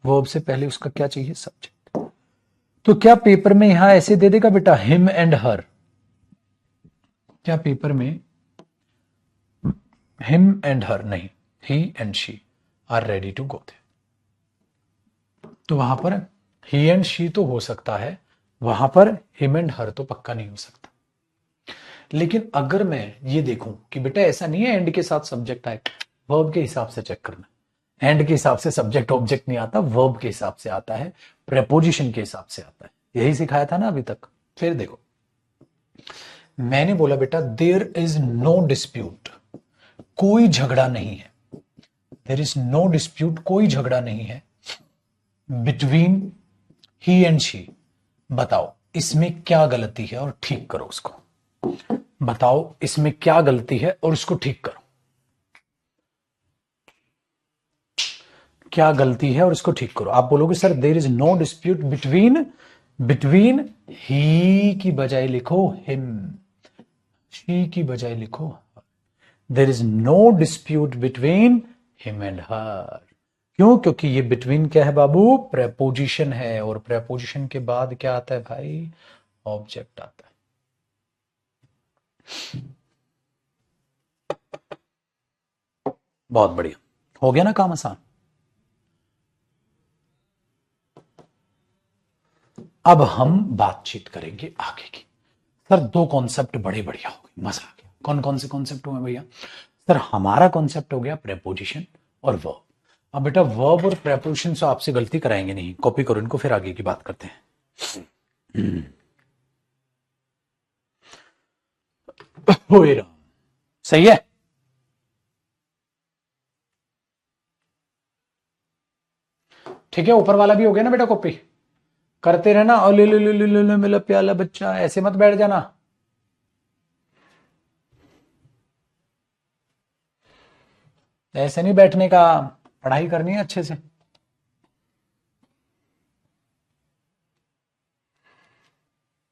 वर्ब से पहले उसका क्या चाहिए, सब्जेक्ट। तो क्या पेपर में यहां ऐसे दे देगा बेटा हिम एंड हर, क्या पेपर में हिम एंड हर नहीं, he and she are ready to go there. तो वहां पर ही एंड शी तो हो सकता है, वहां पर हिम एंड हर तो पक्का नहीं हो सकता। लेकिन अगर मैं ये देखूं कि बेटा ऐसा नहीं है एंड के साथ सब्जेक्ट आए, वर्ब के हिसाब से चेक करना, एंड के हिसाब से सब्जेक्ट ऑब्जेक्ट नहीं आता, वर्ब के हिसाब से आता है, प्रेपोजिशन के हिसाब से आता है। यही सिखाया था ना अभी तक। फिर देखो मैंने बोला बेटा देयर इज नो डिस्प्यूट, कोई झगड़ा नहीं है, देयर इज नो डिस्प्यूट, कोई झगड़ा नहीं है, बिटवीन ही एंड शी। बताओ इसमें क्या गलती है और ठीक करो उसको, बताओ इसमें क्या गलती है और उसको ठीक करो, क्या गलती है और इसको ठीक करो। आप बोलोगे sir there is no dispute between, between he की बजाय लिखो हिम, शी की बजाय लिखो there is no dispute between him and her. क्यों, क्योंकि ये बिटवीन क्या है बाबू, प्रेपोजिशन है, और प्रेपोजिशन के बाद क्या आता है भाई, ऑब्जेक्ट आता है। बहुत बढ़िया, हो गया ना काम आसान। अब हम बातचीत करेंगे आगे की। सर दो कॉन्सेप्ट बड़े बढ़िया हो गए, मजा आ गया। कौन कौन से कॉन्सेप्ट हुए भैया, सर हमारा कॉन्सेप्ट हो गया प्रेपोजिशन और वर्ब। अब बेटा वर्ब और प्रेपोजिशन से आपसे गलती कराएंगे नहीं, कॉपी करो इनको, फिर आगे की बात करते हैं। सही है। ठीक है, ऊपर वाला भी हो गया ना बेटा, कॉपी करते रहना। और ले ले ले ले ले मेरा प्याला बच्चा, ऐसे मत बैठ जाना। ऐसे नहीं बैठने का, पढ़ाई करनी है अच्छे से।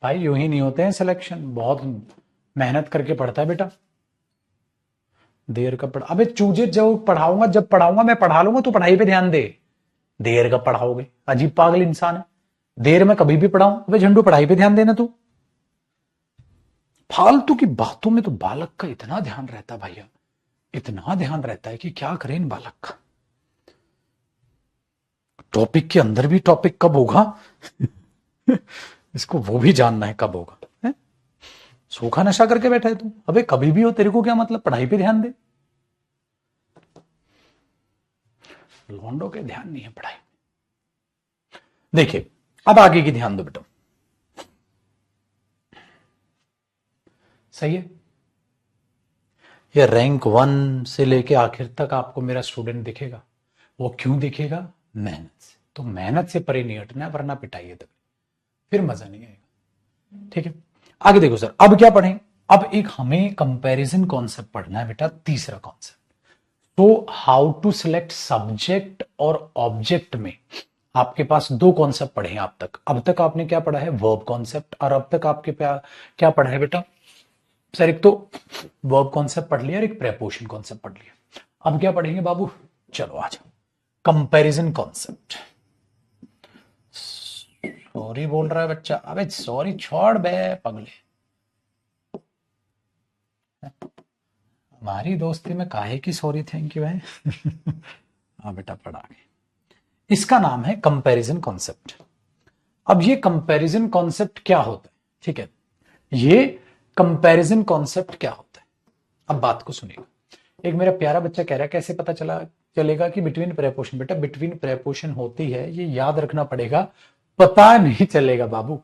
भाई यूं ही नहीं होते हैं सिलेक्शन, बहुत मेहनत करके पढ़ता है बेटा। देर का पढ़ा, अबे चूजे जो पढ़ाऊंगा, जब पढ़ाऊंगा मैं पढ़ा लूंगा, तू पढ़ाई पे ध्यान दे। देर का पढ़ाओगे, अजीब पागल इंसान है। देर में कभी भी पढ़ाऊं, अबे झंडू पढ़ाई पे ध्यान देना तू। फालतू की बातों में तो बालक का इतना ध्यान रहता है भैया, इतना ध्यान रहता है कि क्या करें इन बालक का। टॉपिक के अंदर भी टॉपिक कब होगा इसको वो भी जानना है कब होगा है? सूखा नशा करके बैठा है तू। अबे कभी भी हो, तेरे को क्या मतलब, पढ़ाई पे ध्यान दे। लौंडों के ध्यान नहीं है पढ़ाई। देखिए अब आगे की ध्यान दो बेटा, सही है। ये रैंक 1 से लेके आखिर तक आपको मेरा स्टूडेंट दिखेगा। वो क्यों दिखेगा, मेहनत से। तो मेहनत से परे नहीं हटना, वरना पिटाइए तक फिर मजा नहीं आएगा। ठीक है, आगे देखो सर, अब क्या पढ़ें। अब एक हमें कंपैरिजन कॉन्सेप्ट पढ़ना है बेटा, तीसरा कॉन्सेप्ट। तो हाउ टू सिलेक्ट सब्जेक्ट और ऑब्जेक्ट में आपके पास दो कॉन्सेप्ट पढ़े हैं अब तक आपने क्या पढ़ा है, वर्ब कॉन्सेप्ट, और अब तक आपके क्या पढ़ा है बेटा, सर एक तो वर्ब कॉन्सेप्ट पढ़ लिया और एक प्रेपोजिशन कॉन्सेप्ट पढ़ लिया। अब क्या पढ़ेंगे बाबू, चलो आ जाओ, कंपैरिजन कॉन्सेप्ट। सॉरी बोल रहा है बच्चा, अबे सॉरी छोड़ बे पगले, हमारी दोस्ती में काहे की सॉरी थैंक यू है हाँ बेटा पढ़ा गए। इसका नाम है कंपैरिजन कॉन्सेप्ट। अब ये कंपैरिजन कॉन्सेप्ट क्या होता है, ठीक है, ये कंपैरिजन कॉन्सेप्ट क्या होता है, अब बात को सुनिएगा। एक मेरा प्यारा बच्चा कह रहा है कैसे पता चलेगा कि बिटवीन प्रेपोजिशन, बेटा बिटवीन प्रेपोजिशन होती है, ये याद रखना पड़ेगा, पता नहीं चलेगा बाबू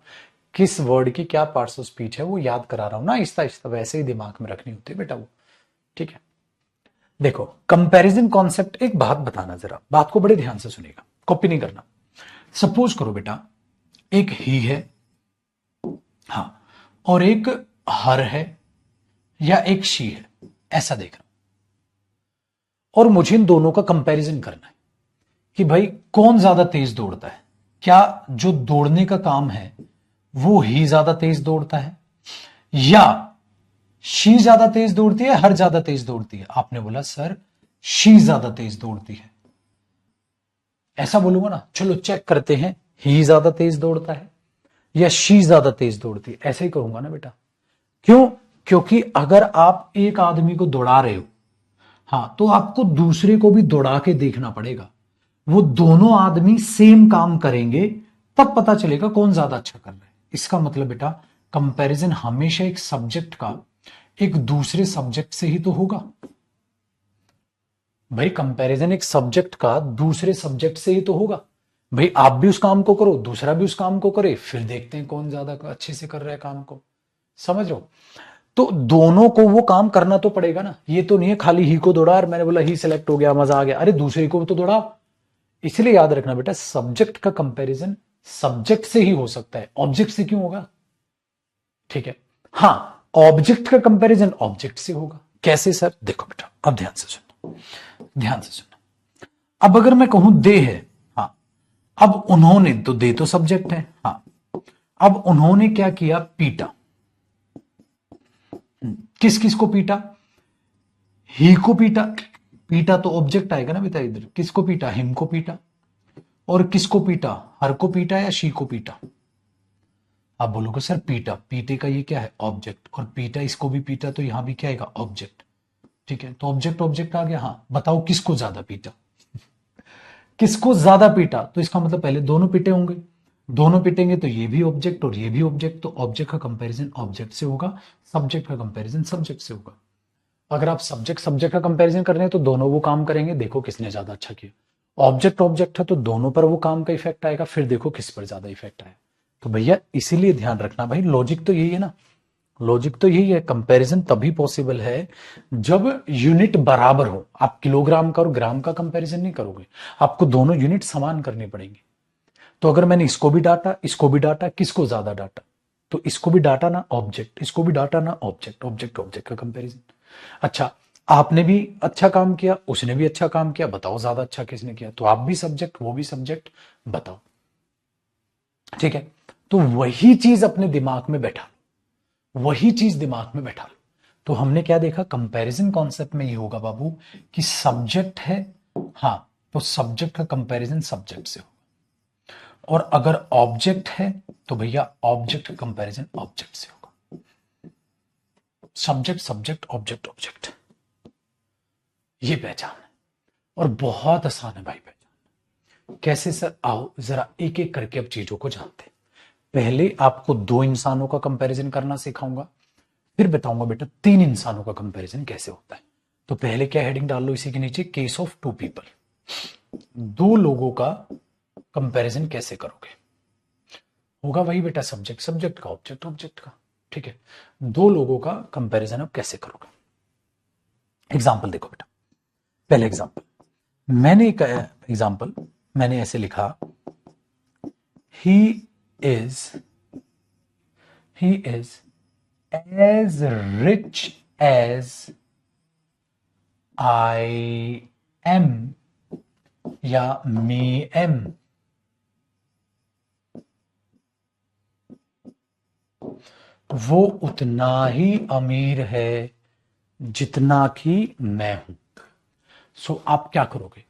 किस वर्ड की क्या पार्ट्स ऑफ स्पीच है, वो याद करा रहा हूं ना आहिस्ता आहिस्ता, वैसे ही दिमाग में रखनी होती है बेटा वो। ठीक है, देखो कंपैरिजन कॉन्सेप्ट, एक बात बताना, जरा बात को बड़े ध्यान से सुनिएगा, कॉपी नहीं करना। सपोज करो बेटा एक ही है, हाँ, और एक हर है या एक शी है, ऐसा देख रहा हूं, और मुझे इन दोनों का कंपैरिजन करना है कि भाई कौन ज्यादा तेज दौड़ता है। क्या जो दौड़ने का काम है वो ही ज्यादा तेज दौड़ता है, या शी ज्यादा तेज दौड़ती है, हर ज्यादा तेज दौड़ती है? आपने बोला सर शी ज्यादा तेज दौड़ती है, ऐसा बोलूंगा ना। चलो चेक करते हैं, ही ज्यादा तेज दौड़ता है या शी ज्यादा तेज दौड़ती है, ऐसे ही करूंगा ना बेटा। क्यों? क्योंकि अगर आप एक आदमी को दौड़ा रहे हो, हाँ, तो आपको दूसरे को भी दौड़ा के देखना पड़ेगा। वो दोनों आदमी सेम काम करेंगे, तब पता चलेगा कौन ज्यादा अच्छा कर रहा है। इसका मतलब बेटा कंपैरिजन हमेशा एक सब्जेक्ट का एक दूसरे सब्जेक्ट से ही तो होगा। भाई कंपैरिजन एक सब्जेक्ट का दूसरे सब्जेक्ट से ही तो होगा। भाई आप भी उस काम को करो, दूसरा भी उस काम को करे, फिर देखते हैं कौन ज्यादा अच्छे से कर रहा है काम को। समझ रहे हो? तो दोनों को वो काम करना तो पड़ेगा ना। ये तो नहीं है खाली ही को दौड़ा और मैंने बोला ही सिलेक्ट हो गया, मजा आ गया। अरे दूसरे को तो दौड़ा। इसलिए याद रखना बेटा, सब्जेक्ट का कंपैरिजन सब्जेक्ट से ही हो सकता है, ऑब्जेक्ट से क्यों होगा? ठीक है। हाँ, ऑब्जेक्ट का कंपैरिजन ऑब्जेक्ट से होगा। कैसे सर? देखो बेटा अब ध्यान से सुनो, ध्यान से सुनो। अब अगर मैं कहूं दे है, हाँ, अब उन्होंने, तो दे तो सब्जेक्ट है, हाँ, अब उन्होंने क्या किया? पीटा। किस किस को पीटा? ही को पीटा। पीटा तो ऑब्जेक्ट आएगा ना बेटा इधर। किसको पीटा? हिम को पीटा। और किसको पीटा? हर को पीटा या शी को पीटा? आप बोलोगे सर पीटा, पीटे का ये क्या है? ऑब्जेक्ट। और पीटा, इसको भी पीटा, तो यहां भी क्या आएगा? ऑब्जेक्ट। ठीक है, तो ऑब्जेक्ट ऑब्जेक्ट आ गया। हाँ, बताओ किसको ज्यादा पीटा? किसको ज्यादा पीटा? तो इसका मतलब पहले दोनों पीटे होंगे। दोनों पीटेंगे तो ये भी ऑब्जेक्ट और ये भी ऑब्जेक्ट, तो ऑब्जेक्ट का कंपैरिजन ऑब्जेक्ट से होगा, सब्जेक्ट का कंपैरिजन सब्जेक्ट से होगा। अगर आप सब्जेक्ट सब्जेक्ट का कंपैरिजन कर रहे हैं तो दोनों वो काम करेंगे, देखो किसने ज्यादा अच्छा किया। ऑब्जेक्ट ऑब्जेक्ट है तो दोनों पर वो काम का इफेक्ट आएगा, फिर देखो किस पर ज्यादा इफेक्ट आया। तो भैया इसीलिए ध्यान रखना भाई, लॉजिक तो यही है ना। लॉजिक तो यही है, कंपैरिजन तभी पॉसिबल है जब यूनिट बराबर हो। आप किलोग्राम का और ग्राम का कंपैरिजन नहीं करोगे, आपको दोनों यूनिट समान करनी पड़ेंगी। तो अगर मैंने इसको भी डाटा, इसको भी डाटा, किसको ज्यादा डाटा? तो इसको भी डाटा ना ऑब्जेक्ट, इसको भी डाटा ना ऑब्जेक्ट, ऑब्जेक्ट ऑब्जेक्ट का कंपैरिजन। अच्छा, आपने भी अच्छा काम किया, उसने भी अच्छा काम किया, बताओ ज्यादा अच्छा किसने किया? तो आप भी सब्जेक्ट, वो भी सब्जेक्ट, बताओ। ठीक है, तो वही चीज अपने दिमाग में बैठा, वही चीज दिमाग में बैठा लो। तो हमने क्या देखा? कंपैरिजन कॉन्सेप्ट में ये होगा बाबू कि सब्जेक्ट है, हाँ, तो सब्जेक्ट का कंपैरिजन सब्जेक्ट से होगा। और अगर ऑब्जेक्ट है तो भैया ऑब्जेक्ट का कंपैरिजन ऑब्जेक्ट से होगा। सब्जेक्ट सब्जेक्ट ऑब्जेक्ट ऑब्जेक्ट, ये पहचान है। और बहुत आसान है भाई पहचान। कैसे सर? आओ जरा एक एक करके अब चीजों को जानते हैं। पहले आपको दो इंसानों का कंपैरिजन करना सिखाऊंगा, फिर बताऊंगा बेटा तीन इंसानों का कंपैरिजन कैसे होता है। तो पहले क्या हेडिंग डाल लो इसी के नीचे? Case of two people. दो लोगों का कंपैरिजन कैसे करोगे? होगा वही बेटा, सब्जेक्ट सब्जेक्ट का, ऑब्जेक्ट ऑब्जेक्ट का। ठीक है, दो लोगों का कंपैरिजन अब कैसे करोगे? एग्जाम्पल देखो बेटा। पहले एग्जाम्पल, मैंने एक एग्जाम्पल मैंने ऐसे लिखा, he is he is as rich as I am या मी एम। वो उतना ही अमीर है जितना कि मैं हूं। सो आप क्या करोगे?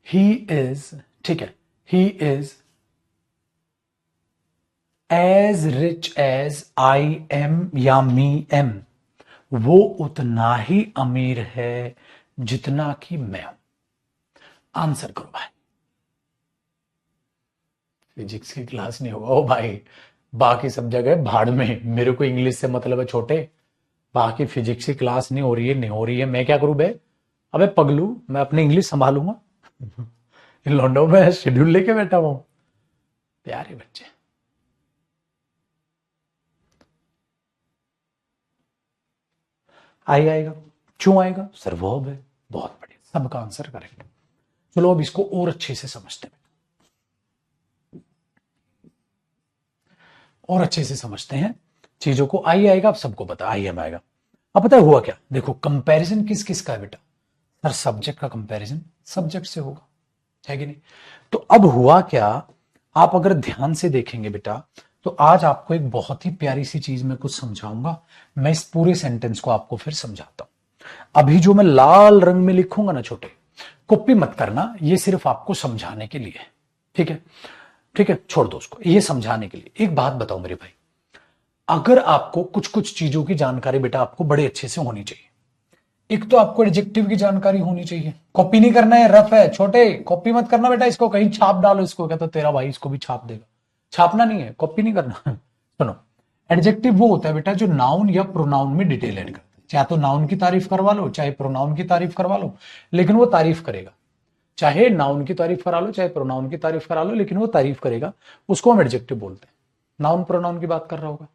ही इज, ठीक है, he is as rich as I am या मी एम। वो उतना ही अमीर है जितना कि मैं हूं। आंसर करो भाई। फिजिक्स की क्लास नहीं होगा ओ भाई, बाकी सब जगह भाड़ में, मेरे को इंग्लिश से मतलब है छोटे। बाकी फिजिक्स की क्लास नहीं हो रही है, नहीं हो रही है, मैं क्या करूं बे? अबे पगलू, मैं अपनी इंग्लिश संभालूंगा। इन लौंडों में शेड्यूल लेके बैठा हुआ हूं। प्यारे बच्चे। आएगा आएगा, क्यों आएगा सर? वर्ब है। बहुत बढ़िया, सबका आंसर करेक्ट। चलो अब इसको और अच्छे से समझते हैं, और अच्छे से समझते हैं चीजों को। आई आएगा, अब सबको पता आई एम आएगा। अब पता है हुआ क्या, देखो कंपैरिजन किस किस का है बेटा, सर सब्जेक्ट का कंपैरिजन सब्जेक्ट से होगा, है कि नहीं। तो अब हुआ क्या, आप अगर ध्यान से देखेंगे बेटा, तो आज आपको एक बहुत ही प्यारी सी चीज मैं कुछ समझाऊंगा। मैं इस पूरे सेंटेंस को आपको फिर समझाता हूं। अभी जो मैं लाल रंग में लिखूंगा ना छोटे, कॉपी मत करना, ये सिर्फ आपको समझाने के लिए है, ठीक है। ठीक है, छोड़ दो उसको, ये समझाने के लिए। एक बात बताओ मेरे भाई, अगर आपको कुछ कुछ चीजों की जानकारी बेटा आपको बड़े अच्छे से होनी चाहिए। एक तो आपको एडजेक्टिव की जानकारी होनी चाहिए। कॉपी नहीं करना है, रफ है छोटे, कॉपी मत करना बेटा, इसको कहीं छाप डालो, इसको क्या तो तेरा भाई इसको भी छाप देगा। छापना नहीं है, कॉपी नहीं करना। सुनो, एडजेक्टिव वो होता है बेटा जो नाउन या प्रोनाउन में डिटेल ऐड करता है। चाहे तो नाउन की तारीफ करवा लो, चाहे प्रोनाउन की तारीफ करवा लो, लेकिन वो तारीफ करेगा। चाहे नाउन की तारीफ करा लो, चाहे प्रोनाउन की तारीफ करा लो, लेकिन वो तारीफ करेगा। उसको हम एडजेक्टिव बोलते हैं। नाउन प्रोनाउन की बात कर रहा होगा।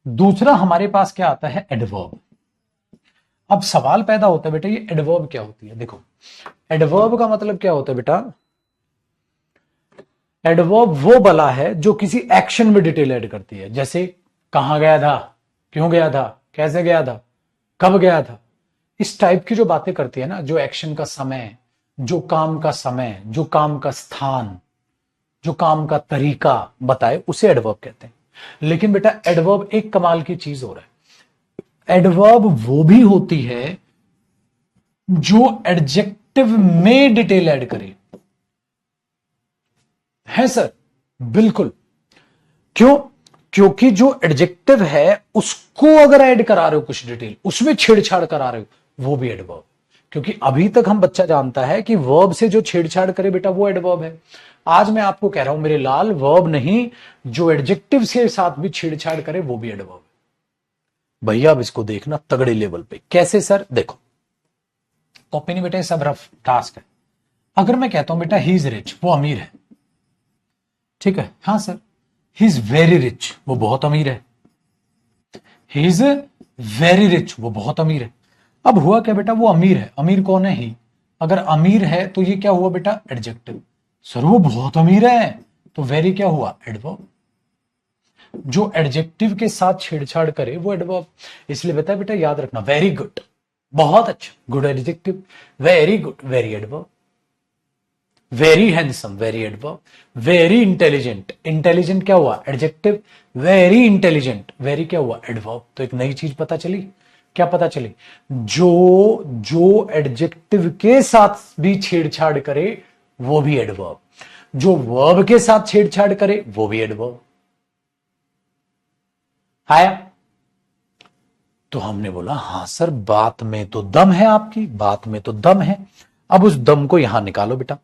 दूसरा हमारे पास क्या आता है, एडवर्ब। अब सवाल पैदा होता है बेटा, ये एडवर्ब क्या होती है। देखो, एडवर्ब का मतलब क्या होता है बेटा, एडवर्ब वो बला है जो किसी एक्शन में डिटेल ऐड करती है। जैसे कहां गया था, क्यों गया था, कैसे गया था, कब गया था। इस टाइप की जो बातें करती है ना, जो एक्शन का समय, जो काम का समय, जो काम का स्थान, जो काम का तरीका बताए, उसे एडवर्ब कहते हैं। लेकिन बेटा एडवर्ब एक कमाल की चीज हो रहा है, एडवर्ब वो भी होती है जो एडजेक्टिव में डिटेल ऐड करे। है सर, बिल्कुल। क्यों, क्योंकि जो एडजेक्टिव है उसको अगर ऐड करा रहे हो कुछ डिटेल, उसमें छेड़छाड़ करा रहे हो, वो भी एडवर्ब। क्योंकि अभी तक हम बच्चा जानता है कि वर्ब से जो छेड़छाड़ करे बेटा वो एडवर्ब है। आज मैं आपको कह रहा हूं मेरे लाल, वर्ब नहीं, जो एडजेक्टिव के साथ भी छेड़छाड़ करे वो भी एडवर्ब है। भैया अब इसको देखना तगड़े लेवल पे। कैसे सर, देखो कॉपी नहीं बेटा, सब रफ टास्क है। अगर मैं कहता हूं बेटा ही इज रिच, वो अमीर है, ठीक है, हाँ sir. He is very rich, वो बहुत अमीर है। ही इज वेरी रिच, वो बहुत अमीर है। अब हुआ क्या बेटा, वो अमीर है। अमीर कौन है, ही। अगर अमीर है तो ये क्या हुआ बेटा, एडजेक्टिव। सर वो बहुत अमीर है, तो वेरी क्या हुआ, एडवर्ब। जो एडजेक्टिव के साथ छेड़छाड़ करे वो एडवर्ब। इसलिए बता बेटा याद रखना, वेरी गुड बहुत अच्छा, good adjective, very good very adverb. Very handsome, very adverb. Very intelligent, intelligent क्या हुआ, एडजेक्टिव। वेरी इंटेलिजेंट, वेरी क्या हुआ, एडवर्ब। तो एक नई चीज पता चली, क्या पता चली, जो जो एडजेक्टिव के साथ भी छेड़छाड़ करे वो भी एडवर्ब, जो वर्ब के साथ छेड़छाड़ करे वो भी एडवर्ब। आया। तो हमने बोला हाँ सर, बात में तो दम है, आपकी बात में तो दम है। अब उस दम को यहां निकालो बेटा।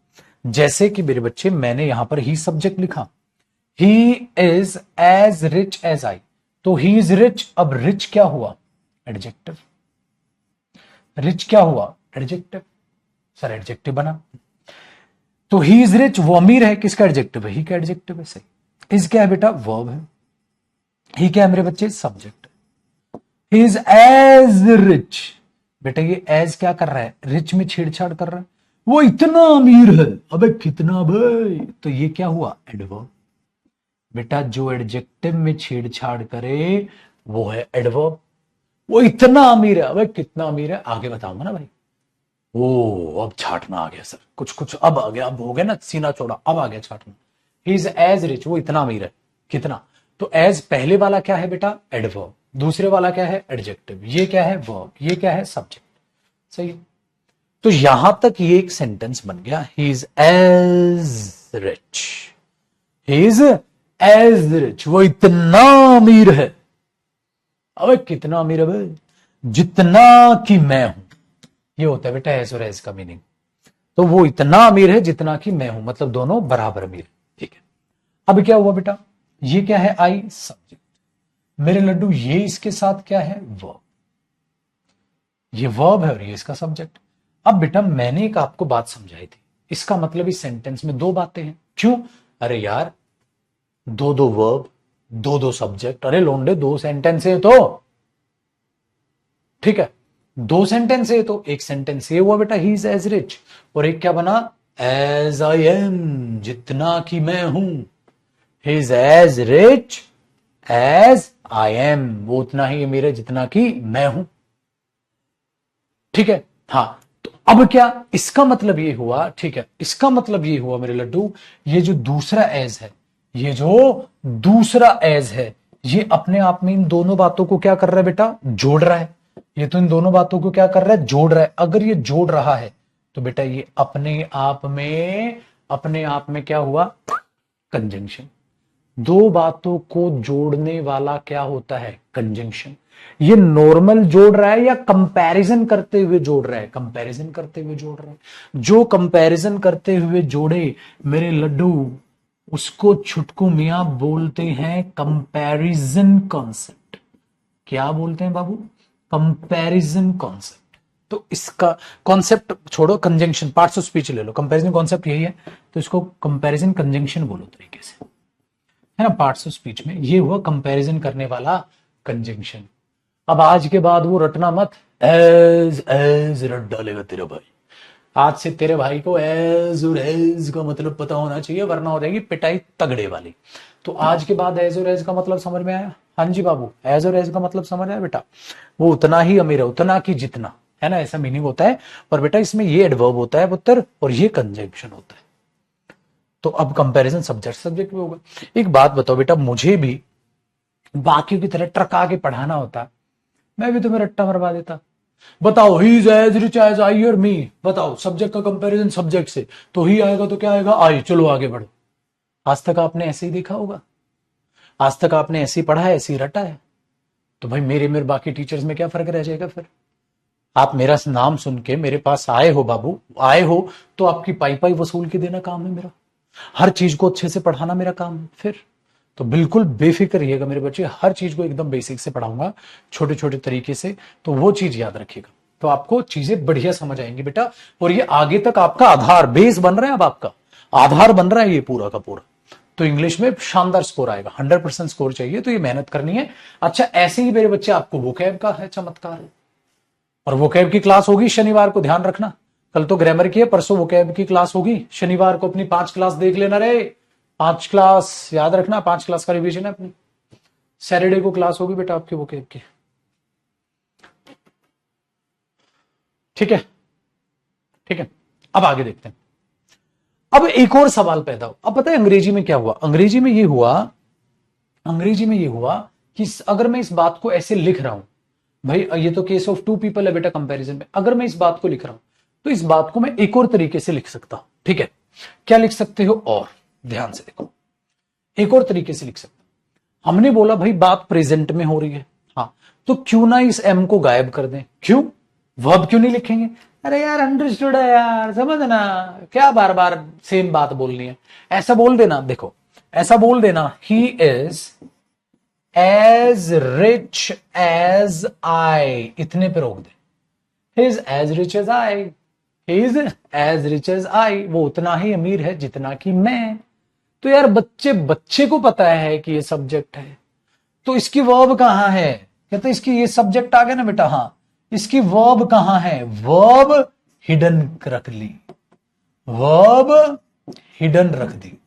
जैसे कि मेरे बच्चे, मैंने यहां पर ही सब्जेक्ट लिखा, he is as rich as I, तो ही इज रिच। अब रिच क्या हुआ, एडजेक्टिव। रिच क्या हुआ, एडजेक्टिव। सर एडजेक्टिव बना, तो ही इज रिच, वो अमीर है, किसका एडजेक्टिव है, ही का एडजेक्टिव है, सही। इज क्या है बेटा, वर्ब है। ही क्या है मेरे बच्चे, subject. He is as rich, बेटा ये एज क्या कर रहा है, रिच में छेड़छाड़ कर रहा है। वो इतना अमीर है, अबे कितना भाई, तो ये क्या हुआ, एडवर्ब। बेटा जो एडजेक्टिव में छेड़छाड़ करे वो है एडवर्ब। वो इतना अमीर है, अबे कितना अमीर है, आगे बताऊंगा ना भाई। ओ अब छाटना आ गया सर, कुछ कुछ अब आ गया, अब हो गया ना सीना चौड़ा, अब आ गया छाटना। ही इज एज रिच, वो इतना अमीर है, कितना। तो एज पहले वाला क्या है बेटा, एडवर्ब। दूसरे वाला क्या है, एडजेक्टिव। ये क्या है, वर्ब। ये क्या है, सब्जेक्ट। सही है। तो यहां तक ये एक सेंटेंस बन गया, he is as rich. He is as rich, वो इतना अमीर है, अबे कितना अमीर है भाई, जितना कि मैं हूं। ये होता है बेटा एज और एज का मीनिंग। तो वो इतना अमीर है जितना कि मैं हूं, मतलब दोनों बराबर अमीर। ठीक है। अब क्या हुआ बेटा, ये क्या है, आई, सब्जेक्ट। मेरे लड्डू ये इसके साथ क्या है, वर्ब। ये वर्ब है और ये इसका सब्जेक्ट। अब बेटा मैंने एक आपको बात समझाई थी, इसका मतलब इस सेंटेंस में दो बातें हैं। क्यों, अरे यार दो दो वर्ब, दो दो सब्जेक्ट, अरे लोंडे दो सेंटेंस है तो। ठीक है, दो सेंटेंस है, तो एक सेंटेंस ये हुआ बेटा ही इज एज रिच, और एक क्या बना एज आई एम, जितना कि मैं हूं। He is as rich as I am, वो उतना ही अमीर है जितना कि मैं हूं। ठीक है, हाँ। तो अब क्या इसका मतलब ये हुआ, ठीक है, इसका मतलब ये हुआ मेरे लड्डू, ये जो दूसरा एज है, ये जो दूसरा एज है, ये अपने आप में इन दोनों बातों को क्या कर रहा है बेटा, जोड़ रहा है। ये तो इन दोनों बातों को क्या कर रहा है, जोड़ रहा है। अगर ये जोड़ रहा है तो बेटा ये अपने आप में क्या हुआ, कंजंक्शन। दो बातों को जोड़ने वाला क्या होता है, कंजंक्शन। ये नॉर्मल जोड़ रहा है या कंपैरिजन करते हुए जोड़ रहा है, कंपैरिजन करते हुए जोड़ रहा है। जो कंपैरिजन करते हुए जोड़े मेरे लड्डू, उसको छुटकू मियां बोलते हैं कंपैरिजन कॉन्सेप्ट। क्या बोलते हैं बाबू, कंपैरिजन कॉन्सेप्ट। तो इसका कॉन्सेप्ट छोड़ो, कंजंक्शन पार्ट्स ऑफ स्पीच ले लो, कंपैरिजन कॉन्सेप्ट यही है, तो इसको कंपैरिजन कंजंक्शन बोलो तरीके से, है ना। पार्ट्स ऑफ स्पीच में ये हुआ कंपैरिजन करने वाला कंजंक्शन। अब आज के बाद वो रटना मत, एज रट डालेगा तेरा भाई। आज से तेरे भाई को एज और एज का मतलब पता होना चाहिए, वरना हो जाएगी पिटाई तगड़े वाली। तो आज के बाद एज और एज का मतलब समझ में आया, हाँ जी बाबू, एज और एज का मतलब समझ आया बेटा। वो उतना ही अमीर है, उतना की जितना, है ना, ऐसा मीनिंग होता है। और बेटा इसमें ये एडवर्ब होता है पुत्र, और ये कंजंक्शन होता है। तो अब कंपैरिजन सब्जेक्ट सब्जेक्ट में होगा। एक बात बताओ बेटा, मुझे भी बाकियों की तरह ट्रका के पढ़ाना होता, मैं भी तुम्हें रट्टा मरवा देता। बताओ, he is as rich as I और मी, बताओ सब्जेक्ट का कंपैरिजन सब्जेक्ट से, तो ही आएगा तो क्या आएगा, आई। चलो आगे बढ़ो। आज तक आपने ऐसे ही देखा होगा, आज तक आपने ऐसे ही पढ़ा है, ऐसे ही रटा है। तो भाई मेरे बाकी टीचर्स में क्या फर्क रह जाएगा फिर। आप मेरा नाम सुन के मेरे पास आए हो बाबू, आए हो, तो आपकी पाई पाई वसूल के देना काम है मेरा, हर चीज को अच्छे से पढ़ाना मेरा काम है फिर। तो बिल्कुल बेफिक्र रहिएगा मेरे बच्चे, हर चीज को एकदम बेसिक से पढ़ाऊंगा, छोटे छोटे तरीके से। तो वो चीज याद रखिएगा, तो आपको चीजें बढ़िया समझ आएंगी बेटा। और ये आगे तक आपका आधार बेस बन रहा है, अब आपका आधार बन रहा है ये पूरा का पूरा। तो इंग्लिश में शानदार स्कोर आएगा, 100% स्कोर चाहिए, तो ये मेहनत करनी है। अच्छा, ऐसे ही मेरे बच्चे आपको वोकैब का है चमत्कार है, और वोकैब की क्लास होगी शनिवार को, ध्यान रखना। कल तो ग्रामर की है, परसों वोकैब की क्लास होगी। शनिवार को अपनी 5 क्लास देख लेना रे, 5 क्लास याद रखना, 5 क्लास का रिवीजन है अपनी। सैटरडे को क्लास होगी बेटा आपकी वोकैब की, ठीक है, ठीक है। अब आगे देखते हैं। अब एक और सवाल पैदा हो, अब पता है अंग्रेजी में क्या हुआ, अंग्रेजी में ये हुआ कि अगर मैं इस बात को ऐसे लिख रहा हूं, भाई ये तो केस ऑफ 2 पीपल है बेटा कंपैरिजन में। अगर मैं इस बात को लिख रहा हूं तो इस बात को मैं एक और तरीके से लिख सकता हूं, ठीक है। क्या लिख सकते हो, और ध्यान से देखो, एक और तरीके से लिख सकते हो। हमने बोला भाई बात प्रेजेंट में हो रही है, हाँ, तो क्यों ना इस एम को गायब कर दें, क्यों, वर्ब क्यों नहीं लिखेंगे। अरे यार अंडरस्टूड है यार, समझना, क्या बार बार सेम बात बोलनी है। ऐसा बोल देना, देखो ऐसा बोल देना, he is as rich as I, इतने पे रोक दे। He is as rich as I, he is as rich as I, वो उतना ही अमीर है जितना कि मैं। तो यार बच्चे को पता है कि ये सब्जेक्ट है, तो इसकी वर्ब कहां है, कहते इसकी ये सब्जेक्ट आ गया ना बेटा, हाँ, इसकी वर्ब कहां है, वर्ब हिडन रख ली, वर्ब हिडन रख दी।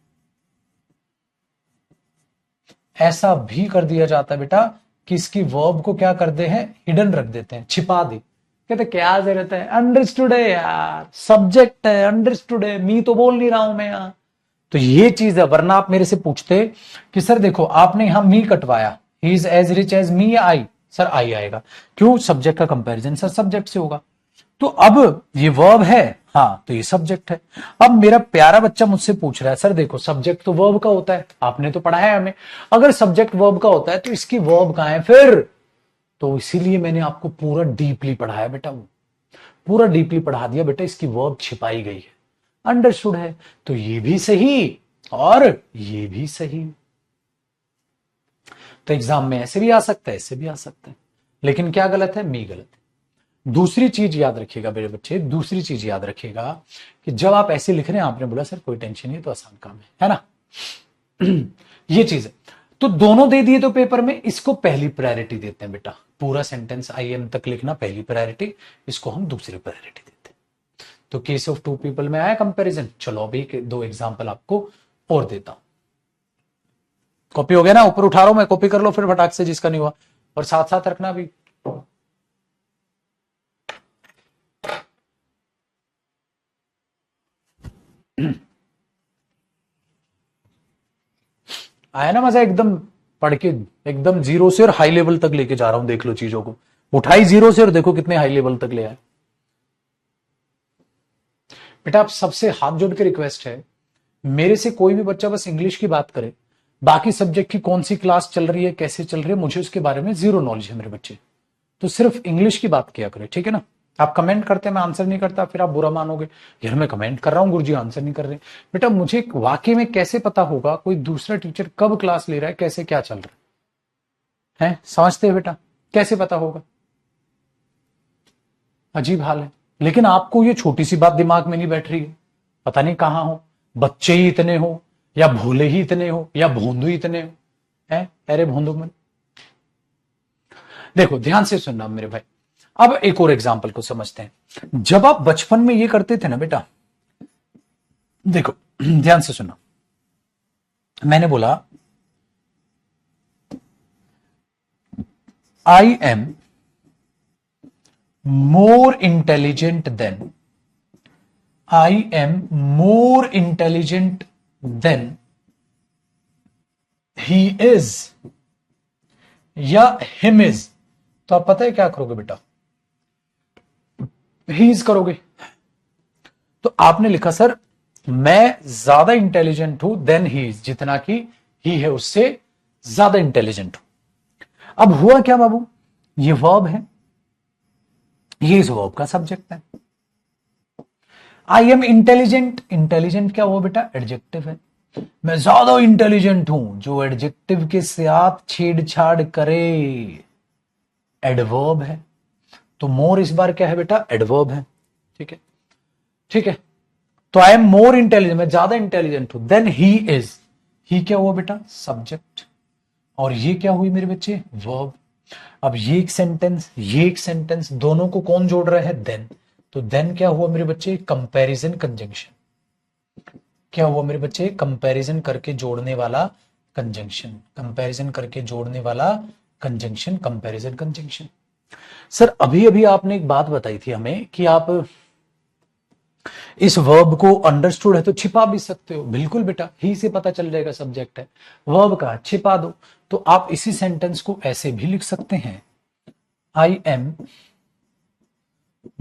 ऐसा भी कर दिया जाता है बेटा कि इसकी वर्ब को क्या करते हैं, हिडन रख देते हैं, छिपा दे। कहते क्या जरूरत है, अंडरस्टूड है यार, सब्जेक्ट है, अंडरस्टूड है, मी तो बोल नहीं रहा हूं मैं यहां। तो ये चीज है, वरना आप मेरे से पूछते कि सर देखो आपने यहां मी कटवाया, he is as rich as me या आई, सर आई आएगा, क्यों, सब्जेक्ट का कंपैरिजन सर सब्जेक्ट से होगा। तो अब ये वर्ब है, हाँ, तो ये सब्जेक्ट है। अब मेरा प्यारा बच्चा मुझसे पूछ रहा है, सर देखो सब्जेक्ट तो वर्ब का होता है, आपने तो पढ़ा है हमें, अगर सब्जेक्ट वर्ब का होता है तो इसकी वर्ब कहां है फिर। तो इसीलिए मैंने आपको पूरा डीपली पढ़ाया बेटा, पूरा डीपली पढ़ा दिया बेटा, इसकी वर्ब छिपाई गई है, अंडरस्टूड है। तो ये भी सही और ये भी सही। तो एग्जाम में ऐसे भी आ सकता है, ऐसे भी आ सकता है, लेकिन क्या गलत है, मी गलत है। दूसरी चीज याद रखिएगा मेरे बच्चे, दूसरी चीज याद रखिएगा कि जब आप ऐसे लिख रहे हैं, आपने बोला सर कोई टेंशन नहीं, तो आसान काम है ना। ये चीज है। तो दोनों दे दिए तो पेपर में इसको पहली प्रायोरिटी देते हैं बेटा, पूरा सेंटेंस आई एम तक लिखना पहली प्रायोरिटी, इसको हम दूसरी प्रायोरिटी देते हैं। तो केस ऑफ टू पीपल में आया कंपैरिजन। चलो अभी दो एग्जांपल आपको और देता हूं। कॉपी हो गया ना, ऊपर उठा रहा हूं मैं, कॉपी कर लो फिर फटाक से जिसका नहीं हुआ, और साथ साथ रखना भी। आया ना मजा, एकदम पढ़ के एकदम जीरो से और हाई लेवल तक लेके जा रहा हूं, देख लो चीजों को, उठाई जीरो से और देखो कितने हाई लेवल तक ले आए। बेटा आप सबसे हाथ जोड़ के रिक्वेस्ट है, मेरे से कोई भी बच्चा बस इंग्लिश की बात करे, बाकी सब्जेक्ट की कौन सी क्लास चल रही है, कैसे चल रही है, मुझे उसके बारे में जीरो नॉलेज है मेरे बच्चे, तो सिर्फ इंग्लिश की बात किया करें, ठीक है ना। आप कमेंट करते हैं मैं आंसर नहीं करता, फिर आप बुरा मानोगे, यार मैं कमेंट कर रहा हूं गुरुजी आंसर नहीं कर रहे। बेटा मुझे वाकई में कैसे पता होगा कोई दूसरा टीचर कब क्लास ले रहा है, कैसे क्या चल रहा है, समझते हैं बेटा, कैसे पता होगा, अजीब हाल है। लेकिन आपको ये छोटी सी बात दिमाग में नहीं बैठ रही है, पता नहीं कहां हो, बच्चे ही इतने हो या भोले ही इतने हो या भोंदू ही इतने हो, है अरे भोंदू मन। देखो ध्यान से सुनना मेरे भाई, अब एक और एग्जाम्पल को समझते हैं। जब आप बचपन में ये करते थे ना बेटा, देखो ध्यान से सुनना, मैंने बोला I am more intelligent than, I am more intelligent than he is या हिम इज, तो आप पता है क्या करोगे बेटा, ही इज करोगे। तो आपने लिखा सर मैं ज्यादा इंटेलिजेंट हूं देन ही इज, जितना कि ही है उससे ज्यादा इंटेलिजेंट हूं। अब हुआ क्या बाबू, ये वर्ब है, ये इस वर्ब का सब्जेक्ट है। आई एम इंटेलिजेंट, इंटेलिजेंट क्या हुआ बेटा, एडजेक्टिव है। मैं ज्यादा इंटेलिजेंट हूं, जो एडजेक्टिव के साथ छेड़छाड़ करे एडवर्ब है, तो मोर इस बार क्या है बेटा, एडवर्ब है, ठीक है, ठीक है। तो आई एम मोर इंटेलिजेंट, मैं ज्यादा इंटेलिजेंट हूं देन ही इज, ही क्या हुआ बेटा, सब्जेक्ट, और ये क्या हुई मेरे बच्चे, वर्ब। अब ये एक सेंटेंस, ये एक सेंटेंस, दोनों को कौन जोड़ रहा है, देन, तो देन क्या हुआ मेरे बच्चे, कंपैरिजन कंजंक्शन, क्या हुआ मेरे बच्चे, कंपैरिजन करके जोड़ने वाला कंजंक्शन, कंपैरिजन करके जोड़ने वाला कंजंक्शन, कंपैरिजन कंजंक्शन। सर अभी अभी आपने एक बात बताई थी हमें कि आप इस वर्ब को अंडरस्टूड है तो छिपा भी सकते हो, बिल्कुल बेटा, ही से पता चल जाएगा सब्जेक्ट है, वर्ब का छिपा दो। तो आप इसी सेंटेंस को ऐसे भी लिख सकते हैं, I am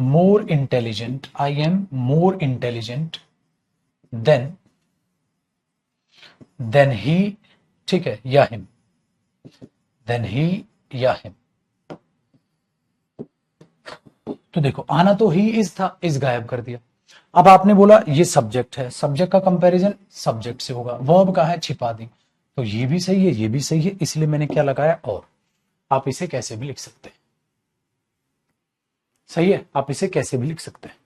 more intelligent, I am more intelligent than he, ठीक है, या हिम, देन ही या हिम। तो देखो आना तो ही इज था, इज गायब कर दिया। अब आपने बोला ये सब्जेक्ट है, सब्जेक्ट का कंपैरिजन सब्जेक्ट से होगा, वर्ब का है छिपा दी, तो ये भी सही है ये भी सही है, इसलिए मैंने क्या लगाया और। आप इसे कैसे भी लिख सकते हैं, सही है, आप इसे कैसे भी लिख सकते हैं।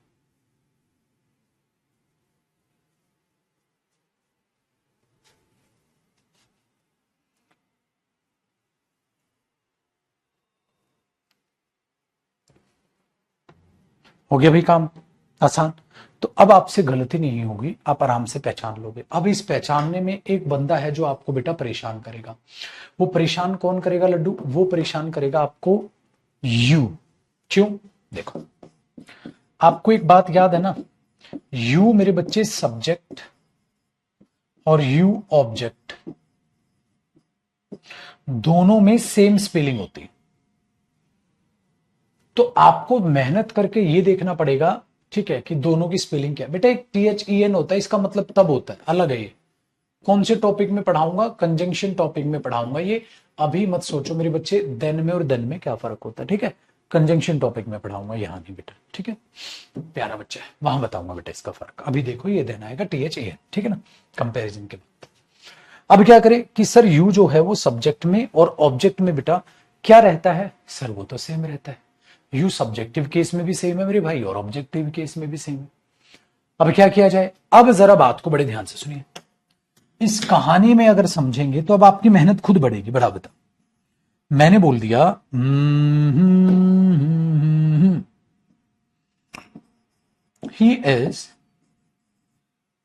हो गया भाई काम आसान। तो अब आपसे गलती नहीं होगी, आप आराम से पहचान लोगे। अब इस पहचानने में एक बंदा है जो आपको बेटा परेशान करेगा। वो परेशान कौन करेगा लड्डू, वो परेशान करेगा आपको यू। क्यों, देखो आपको एक बात याद है ना, यू मेरे बच्चे सब्जेक्ट और यू ऑब्जेक्ट, दोनों में सेम स्पेलिंग होती है। तो आपको मेहनत करके ये देखना पड़ेगा, ठीक है, कि दोनों की स्पेलिंग क्या है। बेटा एक THEN होता है, इसका मतलब तब होता है, अलग है ये। कौन से टॉपिक में पढ़ाऊंगा, कंजंक्शन टॉपिक में पढ़ाऊंगा ये। अभी मत सोचो मेरे बच्चे देन में और देन में क्या फर्क होता है, ठीक है, कंजंक्शन टॉपिक में पढ़ाऊंगा, यहां नहीं बेटा, ठीक है, प्यारा बच्चा है, वहां बताऊंगा बेटा इसका फर्क। अभी देखो ये देन आएगा THEN, ठीक है ना, कंपेरिजन के बाद। अब क्या करें कि सर यू जो है वो सब्जेक्ट में और ऑब्जेक्ट में बेटा क्या रहता है, सर वो तो सेम रहता है। यू सब्जेक्टिव केस में भी सेम है मेरे भाई, और ऑब्जेक्टिव केस में भी सेम है। अब क्या किया जाए, अब जरा बात को बड़े ध्यान से सुनिए। इस कहानी में अगर समझेंगे तो अब आपकी मेहनत खुद बढ़ेगी। बढ़ा बता, मैंने बोल दिया he is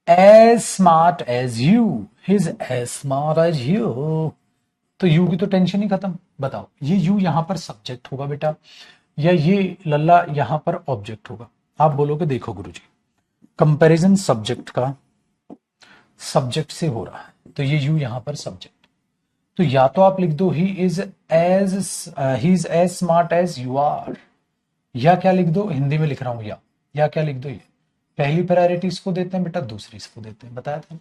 as smart as you, he is as smart as you, तो यू की तो टेंशन ही खत्म। बताओ, ये यू यहां पर सब्जेक्ट होगा बेटा, या ये लल्ला यहां पर ऑब्जेक्ट होगा? आप बोलोगे देखो गुरुजी, कंपैरिजन सब्जेक्ट का सब्जेक्ट से हो रहा है, तो ये यू यहां पर सब्जेक्ट। तो या तो आप लिख दो he is as smart as you are, या क्या लिख दो, हिंदी में लिख रहा हूं, या क्या लिख दो, ये पहली प्रायोरिटी इसको देते हैं बेटा, दूसरी इसको देते हैं, बताया था।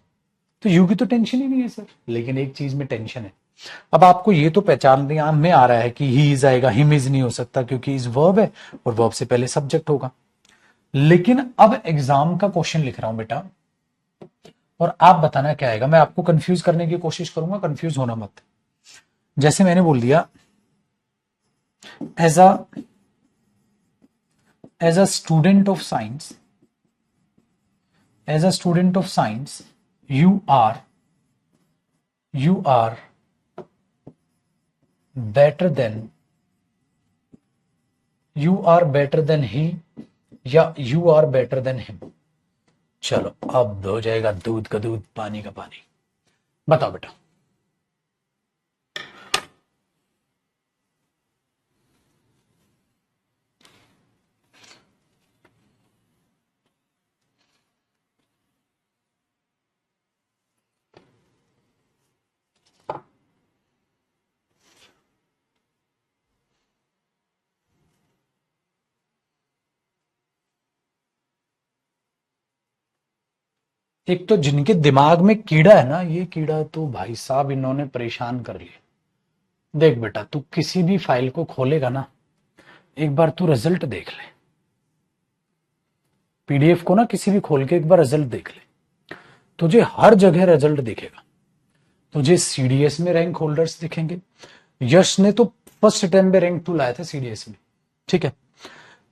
तो यू की तो टेंशन ही नहीं है सर, लेकिन एक चीज में टेंशन है। अब आपको ये तो पहचानने में आ रहा है कि ही इज आएगा, हिम इज नहीं हो सकता क्योंकि इज वर्ब है और वर्ब से पहले सब्जेक्ट होगा। लेकिन अब एग्जाम का क्वेश्चन लिख रहा हूं बेटा, और आप बताना क्या आएगा। मैं आपको कंफ्यूज करने की कोशिश करूंगा, कंफ्यूज होना मत। जैसे मैंने बोल दिया as a student of science, as a student of science you are better than he, या you are better than him. चलो अब हो जाएगा दूध का दूध पानी का पानी। बताओ बेटा, एक तो जिनके दिमाग में कीड़ा है ना, ये कीड़ा तो भाई साहब इन्होंने परेशान कर लिया। देख बेटा, तू किसी भी फाइल को खोलेगा ना, एक बार तू रिजल्ट देख ले, पीडीएफ को ना किसी भी खोल के एक बार रिजल्ट देख ले, तुझे हर जगह रिजल्ट दिखेगा। तुझे सीडीएस में रैंक होल्डर्स दिखेंगे। यश ने तो फर्स्ट अटेम्प्ट में रैंक 2 लाया था सीडीएस में, ठीक है।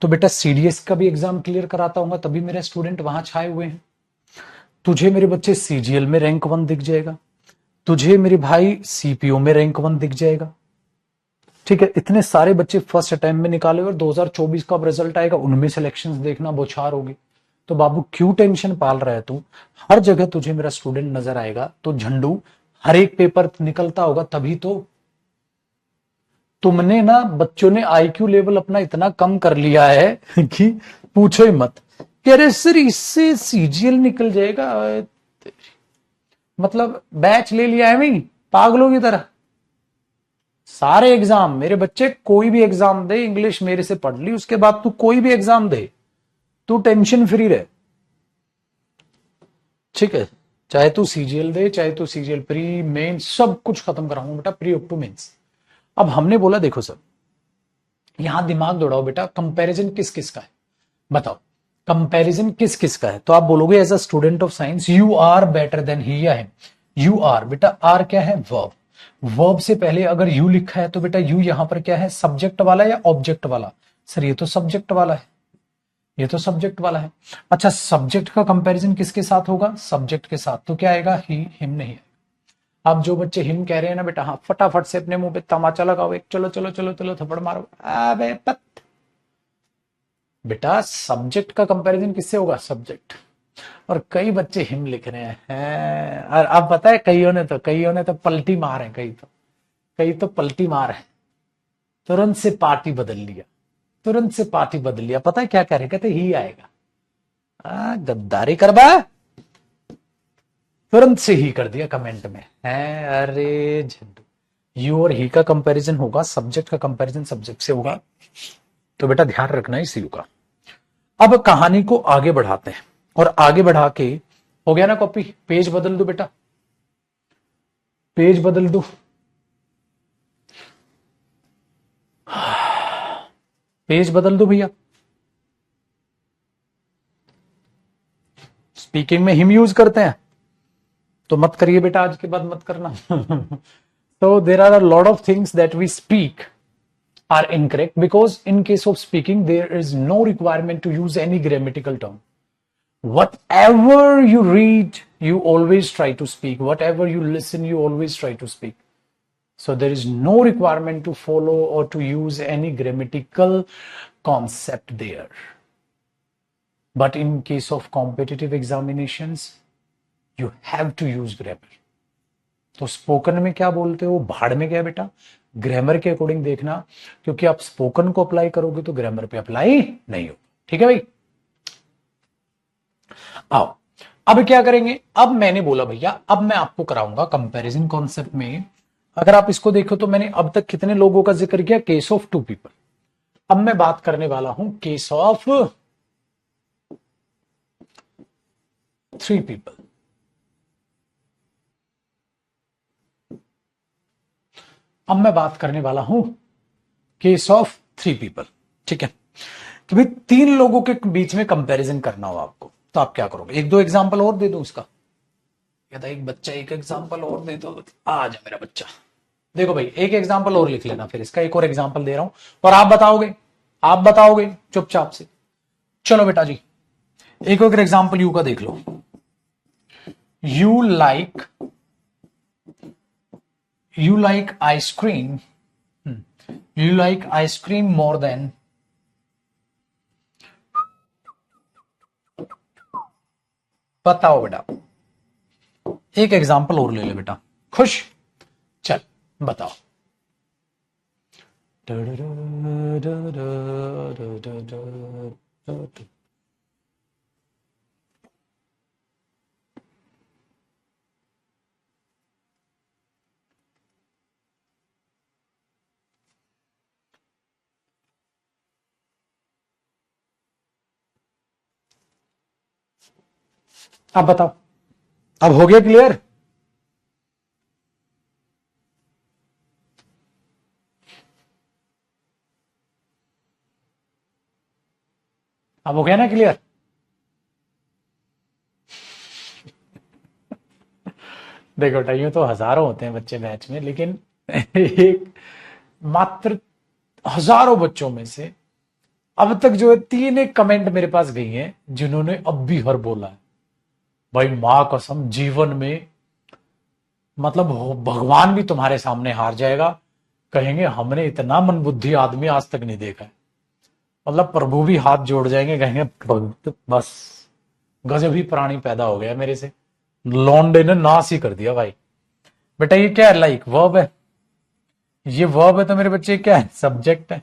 तो बेटा सीडीएस का भी एग्जाम क्लियर कराता हूँ, तभी मेरे स्टूडेंट वहां छाए हुए हैं। तुझे मेरे बच्चे सीजीएल में रैंक 1 दिख जाएगा, तुझे मेरे भाई सीपीओ में रैंक 1 दिख जाएगा, ठीक है। इतने सारे बच्चे फर्स्ट अटेम्प्ट में निकाले और 2024 का रिजल्ट आएगा, उनमें सिलेक्शंस देखना बौछार होगी। तो बाबू क्यों टेंशन पाल रहा है तू, हर जगह तुझे मेरा स्टूडेंट नजर आएगा। तो झंडू हर एक पेपर निकलता होगा तभी तो। तुमने ना बच्चों ने आईक्यू लेवल अपना इतना कम कर लिया है कि पूछो ही मत। कह रहे सर इससे सीजीएल निकल जाएगा, मतलब बैच ले लिया है मैं पागलों की तरह। सारे एग्जाम मेरे बच्चे, कोई भी एग्जाम दे, इंग्लिश मेरे से पढ़ ली, उसके बाद तू कोई भी एग्जाम दे, तू टेंशन फ्री रहे, ठीक है। चाहे तू सीजीएल दे, चाहे तू सीजीएल प्री मेन, सब कुछ खत्म कराऊंगा बेटा, प्री अप टू मेंस। अब हमने बोला देखो सर, यहां दिमाग दौड़ाओ बेटा, कंपैरिजन किस किस का है, बताओ कंपैरिजन किस किस का है। तो आप बोलोगे as a student of science you are better than he या हिम। यू आर बेटा, आर क्या है, वर्ब। वर्ब से पहले अगर यू लिखा है तो बेटा यू यहां पर क्या है, सब्जेक्ट वाला या ऑब्जेक्ट वाला? सर ये तो सब्जेक्ट वाला है, ये तो सब्जेक्ट वाला है। अच्छा, सब्जेक्ट का कंपैरिजन किसके साथ होगा, सब्जेक्ट के साथ, तो क्या आएगा, ही, हिम नहीं है। अब जो बच्चे हिम कह रहे हैं ना बेटा, हाँ फटाफट से अपने मुंह पे तमाचा लगाओ एक, चलो चलो चलो चलो थप्पड़ मारो। अबे पत बेटा, सब्जेक्ट का कंपैरिजन किससे होगा, सब्जेक्ट। और कई बच्चे हिम लिख रहे हैं, और अब पता है कईयों ने तो पलटी मार है, कई तो पलटी मार है, तुरंत से पार्टी बदल लिया, तुरंत से पार्टी बदल लिया। पता है क्या कह रहे, कहते ही आएगा, गद्दारी करबा, तुरंत से ही कर दिया कमेंट में है। अरे झंडू, यू और ही का कंपैरिजन होगा, सब्जेक्ट का कंपैरिजन सब्जेक्ट से होगा, तो बेटा ध्यान रखना इस यू का। अब कहानी को आगे बढ़ाते हैं, और आगे बढ़ा के, हो गया ना कॉपी, पेज बदल दो बेटा, पेज बदल दो, पेज बदल दो भैया। स्पीकिंग में हिम यूज करते हैं तो मत करिए बेटा, आज के बाद मत करना। तो there are a lot of things that we speak are incorrect, because in case of speaking there is no requirement to use any grammatical term. Whatever you read you always try to speak. Whatever you listen, you always try to speak. So there is no requirement to follow or to use any grammatical concept there. But in case of competitive examinations, you have to use grammar. तो spoken में क्या बोलते हो, भाड़ में गया बेटा, grammar के अकॉर्डिंग देखना, क्योंकि आप स्पोकन को अप्लाई करोगे तो ग्रामर पे अप्लाई नहीं हो। ठीक है भाई। आओ अब क्या करेंगे, अब मैंने बोला भैया अब मैं आपको कराऊंगा कंपैरिजन कॉन्सेप्ट में। अगर आप इसको देखो तो मैंने अब तक कितने लोगों का जिक्र किया, केस ऑफ 2 पीपल। अब मैं बात करने वाला हूं केस ऑफ 3 पीपल। अब मैं बात करने वाला हूं केस ऑफ 3 पीपल। ठीक है, कि भाई 3 लोगों के बीच में कंपैरिजन करना हो आपको, तो आप क्या करोगे। एक दो एग्जांपल और दे दो उसका, कहता एक बच्चा एक एग्जांपल और दे दो, आ जा मेरा बच्चा। देखो भाई एक एग्जांपल और लिख लेना, फिर इसका एक और एग्जांपल दे रहा हूं और आप बताओगे चुपचाप से। चलो बेटा जी एक और एग्जांपल यू का देख लो। You like ice cream, you like ice cream more than, बताओ बेटा। एक एग्जांपल और ले ले बेटा, खुश, चल बताओ। अब बताओ, अब हो गया क्लियर। अब हो गया ना क्लियर। देखो बेटा यूं तो हजारों होते हैं बच्चे बैच में, लेकिन एक मात्र हजारों बच्चों में से अब तक जो है 3 एक कमेंट मेरे पास गई हैं जिन्होंने अब भी हर बोला है। भाई मां कसम जीवन में मतलब भगवान भी तुम्हारे सामने हार जाएगा, कहेंगे हमने इतना मनबुद्धि आदमी आज तक नहीं देखा है। मतलब प्रभु भी हाथ जोड़ जाएंगे, कहेंगे बस गजब ही प्राणी पैदा हो गया मेरे से, लौंडे ने नाश ही कर दिया भाई। बेटा ये क्या है, लाइक वर्ब है, ये वर्ब है तो मेरे बच्चे क्या है, सब्जेक्ट है।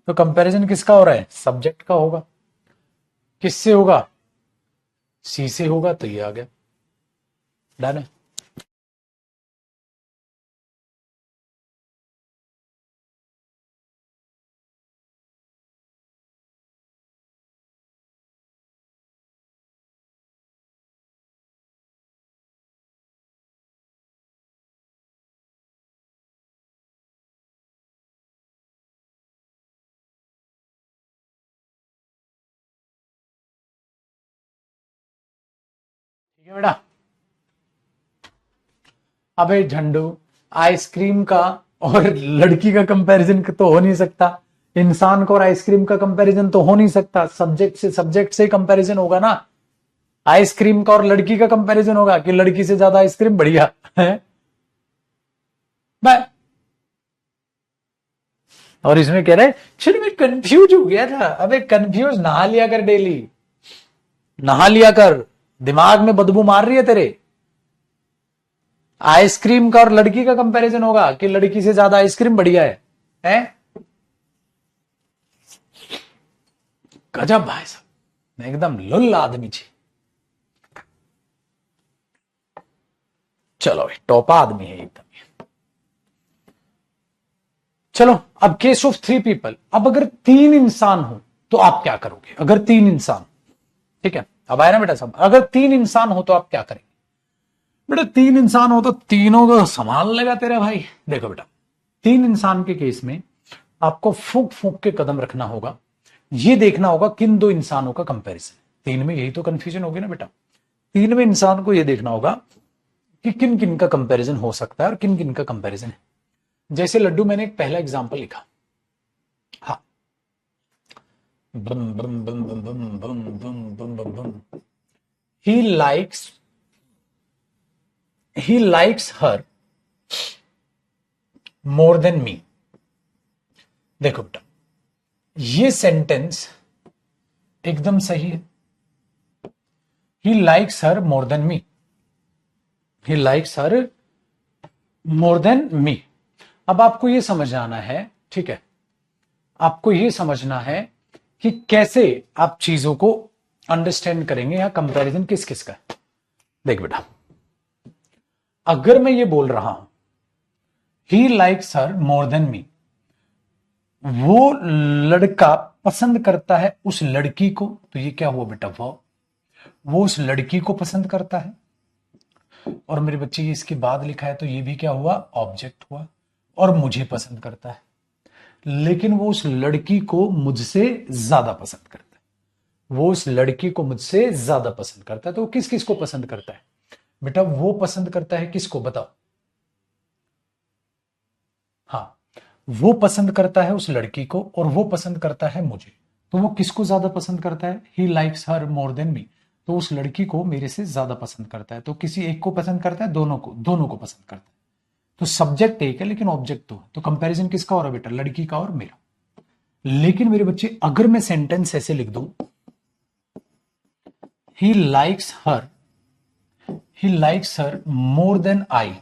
तो कंपैरिजन किसका हो रहा है, सब्जेक्ट का होगा। किससे होगा, सी से होगा, तो ये आ गया, डन है। ठीक है बेटा। अबे झंडू आइसक्रीम का और लड़की का कंपैरिजन तो हो नहीं सकता, इंसान का और आइसक्रीम का कंपैरिजन तो हो नहीं सकता, सब्जेक्ट से कंपैरिजन होगा ना। आइसक्रीम का और लड़की का कंपैरिजन होगा कि लड़की से ज्यादा आइसक्रीम बढ़िया है। मैं और इसमें कह रहे चलो मैं कंफ्यूज हो गया था। अबे कंफ्यूज नहा लिया कर, डेली नहा लिया कर, दिमाग में बदबू मार रही है तेरे। आइसक्रीम का और लड़की का कंपैरिजन होगा कि लड़की से ज्यादा आइसक्रीम बढ़िया है, हैं? गजब भाई साहब, एकदम लुल्ल आदमी छे। चलो भाई टॉपा आदमी है एकदम। चलो अब केस ऑफ 3 पीपल। अब अगर 3 इंसान हो तो आप क्या करोगे, अगर 3 इंसान, ठीक है अब आया ना बेटा सब, अगर 3 इंसान हो तो आप क्या करेंगे। बेटा 3 इंसान हो तो तीनों को संभाल लेगा तेरा भाई। देखो बेटा 3 इंसान के केस में आपको फूंक फूंक के कदम रखना होगा, ये देखना होगा किन 2 इंसानों का कंपैरिजन। 3 में यही तो कंफ्यूजन होगी ना बेटा, 3 में इंसान को ये देखना होगा कि किन किन का कंपैरिजन हो सकता है और किन किन का कंपैरिजन है। जैसे लड्डू मैंने एक पहला एग्जांपल लिखा, हाँ बम बम बम बम बम बम बम बम बम बम, he likes he likes her more than me. देखो बेटा, ये सेंटेंस एकदम सही है। He likes her more than me, he likes her more than me. अब आपको यह समझ आना है, ठीक है, आपको यह समझना है कि कैसे आप चीजों को अंडरस्टैंड करेंगे या कंपैरिजन किस किस का है। देख बेटा, अगर मैं ये बोल रहा हूं he likes her more than मी, वो लड़का पसंद करता है उस लड़की को, तो ये क्या हुआ बेटा, वो उस लड़की को पसंद करता है। और मेरे बच्चे ये इसके बाद लिखा है, तो ये भी क्या हुआ, ऑब्जेक्ट हुआ। और मुझे पसंद करता है, लेकिन वो उस लड़की को मुझसे ज्यादा पसंद करता है, वो उस लड़की को मुझसे ज्यादा पसंद करता है। तो वो किस किस को पसंद करता है बेटा, वो पसंद करता है किसको, बताओ। हाँ, वो पसंद करता है उस लड़की को और वो पसंद करता है मुझे। तो वो किसको ज्यादा पसंद करता है, he likes her more than मी, तो उस लड़की को मेरे से ज्यादा पसंद करता है। तो किसी एक को पसंद करता है, दोनों को पसंद करता है। तो सब्जेक्ट एक है लेकिन ऑब्जेक्ट दो है। तो कंपैरिजन किसका हो रहा है बेटा, लड़की का और मेरा। लेकिन मेरे बच्चे, अगर मैं सेंटेंस ऐसे लिख दूं, ही लाइक्स हर मोर देन आई,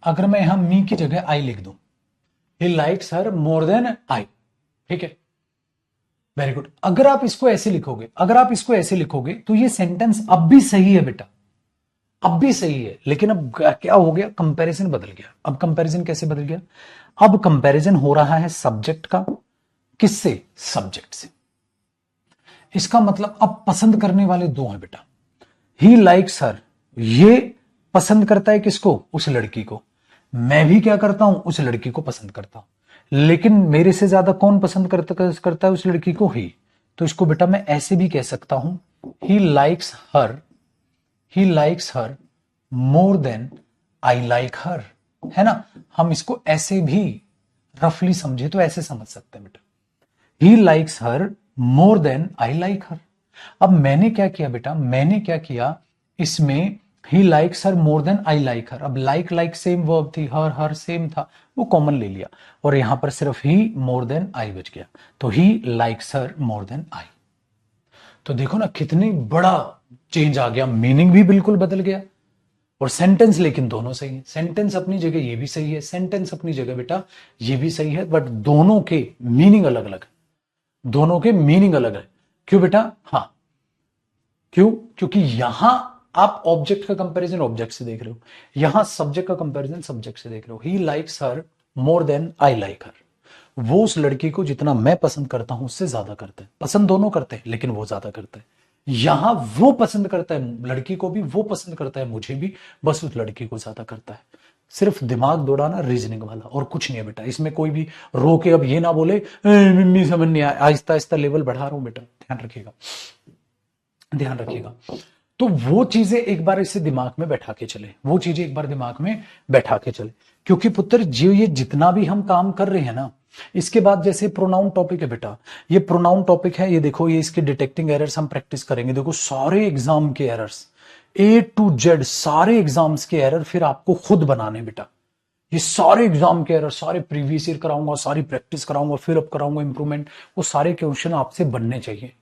अगर मैं यहां मी की जगह आई लिख दूं, ही लाइक्स हर मोर देन आई, ठीक है, वेरी गुड। अगर आप इसको ऐसे लिखोगे तो ये सेंटेंस अब भी सही है बेटा, अब भी सही है। लेकिन अब क्या हो गया, कंपैरिजन बदल गया। अब कंपैरिजन कैसे बदल गया, अब कंपैरिजन हो रहा है सब्जेक्ट का, किससे, सब्जेक्ट से। इसका मतलब अब पसंद करने वाले दो हैं बेटा। ही लाइक्स हर, ये पसंद करता है किसको, उस लड़की को। मैं भी क्या करता हूं, उस लड़की को पसंद करता हूं। लेकिन मेरे से ज्यादा कौन पसंद करता है उस लड़की को, ही। तो इसको बेटा मैं ऐसे भी कह सकता हूं, he likes her more than I like her, है ना। हम इसको ऐसे भी रफली समझे तो ऐसे समझ सकते हैं बेटा, he likes her more than I like her. अब मैंने क्या किया बेटा, मैंने क्या किया, इसमें he likes her more than I like her, अब लाइक सेम वर्ब थी, हर सेम था, वो कॉमन ले लिया और यहां पर सिर्फ ही मोर देन आई बच गया। तो ही लाइक्स हर मोर देन आई। तो देखो ना कितनी बड़ा चेंज आ गया, मीनिंग भी बिल्कुल बदल गया और सेंटेंस लेकिन दोनों सही है। सेंटेंस अपनी जगह ये भी सही है, सेंटेंस अपनी जगह बेटा ये भी सही है, बट दोनों के मीनिंग अलग अलग है, दोनों के मीनिंग अलग है। क्यों बेटा, हाँ क्यों, क्योंकि यहां आप ऑब्जेक्ट का कंपैरिजन ऑब्जेक्ट से देख रहे हो, यहां सब्जेक्ट का कंपैरिजन सब्जेक्ट से देख रहे हो। He likes her more than I like her, वो उस लड़की को जितना मैं पसंद करता हूं उससे ज्यादा करता है। पसंद दोनों करते हैं लेकिन वो ज्यादा करता है। यहां वो पसंद करता है लड़की को भी, वो पसंद करता है मुझे भी, बस उस लड़की को ज्यादा करता है। सिर्फ दिमाग दौड़ाना, रीजनिंग वाला, और कुछ नहीं है बेटा। इसमें कोई भी रो के अब ये ना बोले मम्मी समझ नहीं आया, आहिस्ता आहिस्ता लेवल बढ़ा रहा हूं बेटा, ध्यान रखिएगा, ध्यान रखिएगा। तो वो चीजें एक बार इसे दिमाग में बैठा के चले, वो चीजें एक बार दिमाग में बैठा के चले। क्योंकि पुत्र जो ये जितना भी हम काम कर रहे हैं ना, इसके बाद जैसे प्रोनाउन टॉपिक है बेटा, ये प्रोनाउन टॉपिक है, ये देखो, ये इसके डिटेक्टिंग एरर्स हम प्रैक्टिस करेंगे। देखो सारे एग्जाम के एरर्स, A to Z सारे एग्जाम्स के एरर फिर आपको खुद बनाने बेटा। ये सारे एग्जाम के एरर, सारे प्रीवियस ईयर कराऊंगा, सारी प्रैक्टिस कराऊंगा, फिर अप कराऊंगा इंप्रूवमेंट, वो सारे क्वेश्चन आपसे बनने चाहिए।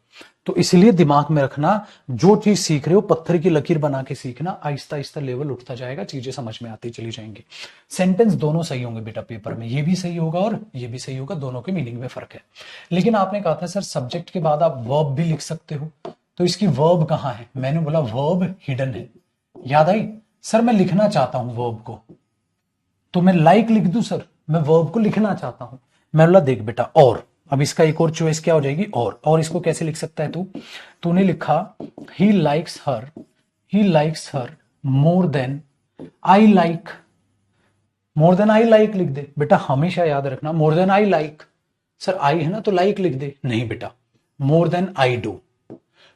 तो इसलिए दिमाग में रखना, जो चीज सीख रहे हो पत्थर की लकीर बना के सीखना, आहिस्ता आहिस्ता लेवल उठता जाएगा, चीजें समझ में आती चली जाएंगी। सेंटेंस दोनों सही होंगे बेटा पेपर में, ये भी सही होगा और ये भी सही होगा, दोनों के मीनिंग में फर्क है। लेकिन आपने कहा था सर सब्जेक्ट के बाद आप वर्ब भी लिख सकते हो, तो इसकी वर्ब कहां है, मैंने बोला वर्ब हिडन है। याद आई सर, मैं लिखना चाहता हूं वर्ब को, तो मैं लाइक लिख दूं सर, मैं वर्ब को लिखना चाहता हूं। मैं बोला देख बेटा, और अब इसका एक और चॉइस क्या हो जाएगी, और इसको कैसे लिख सकता है तू, तूने लिखा he likes her more than I like, more than I like लिख दे बेटा। हमेशा याद रखना more than I like, sir I है ना तो लाइक लिख दे, नहीं बेटा more than I do.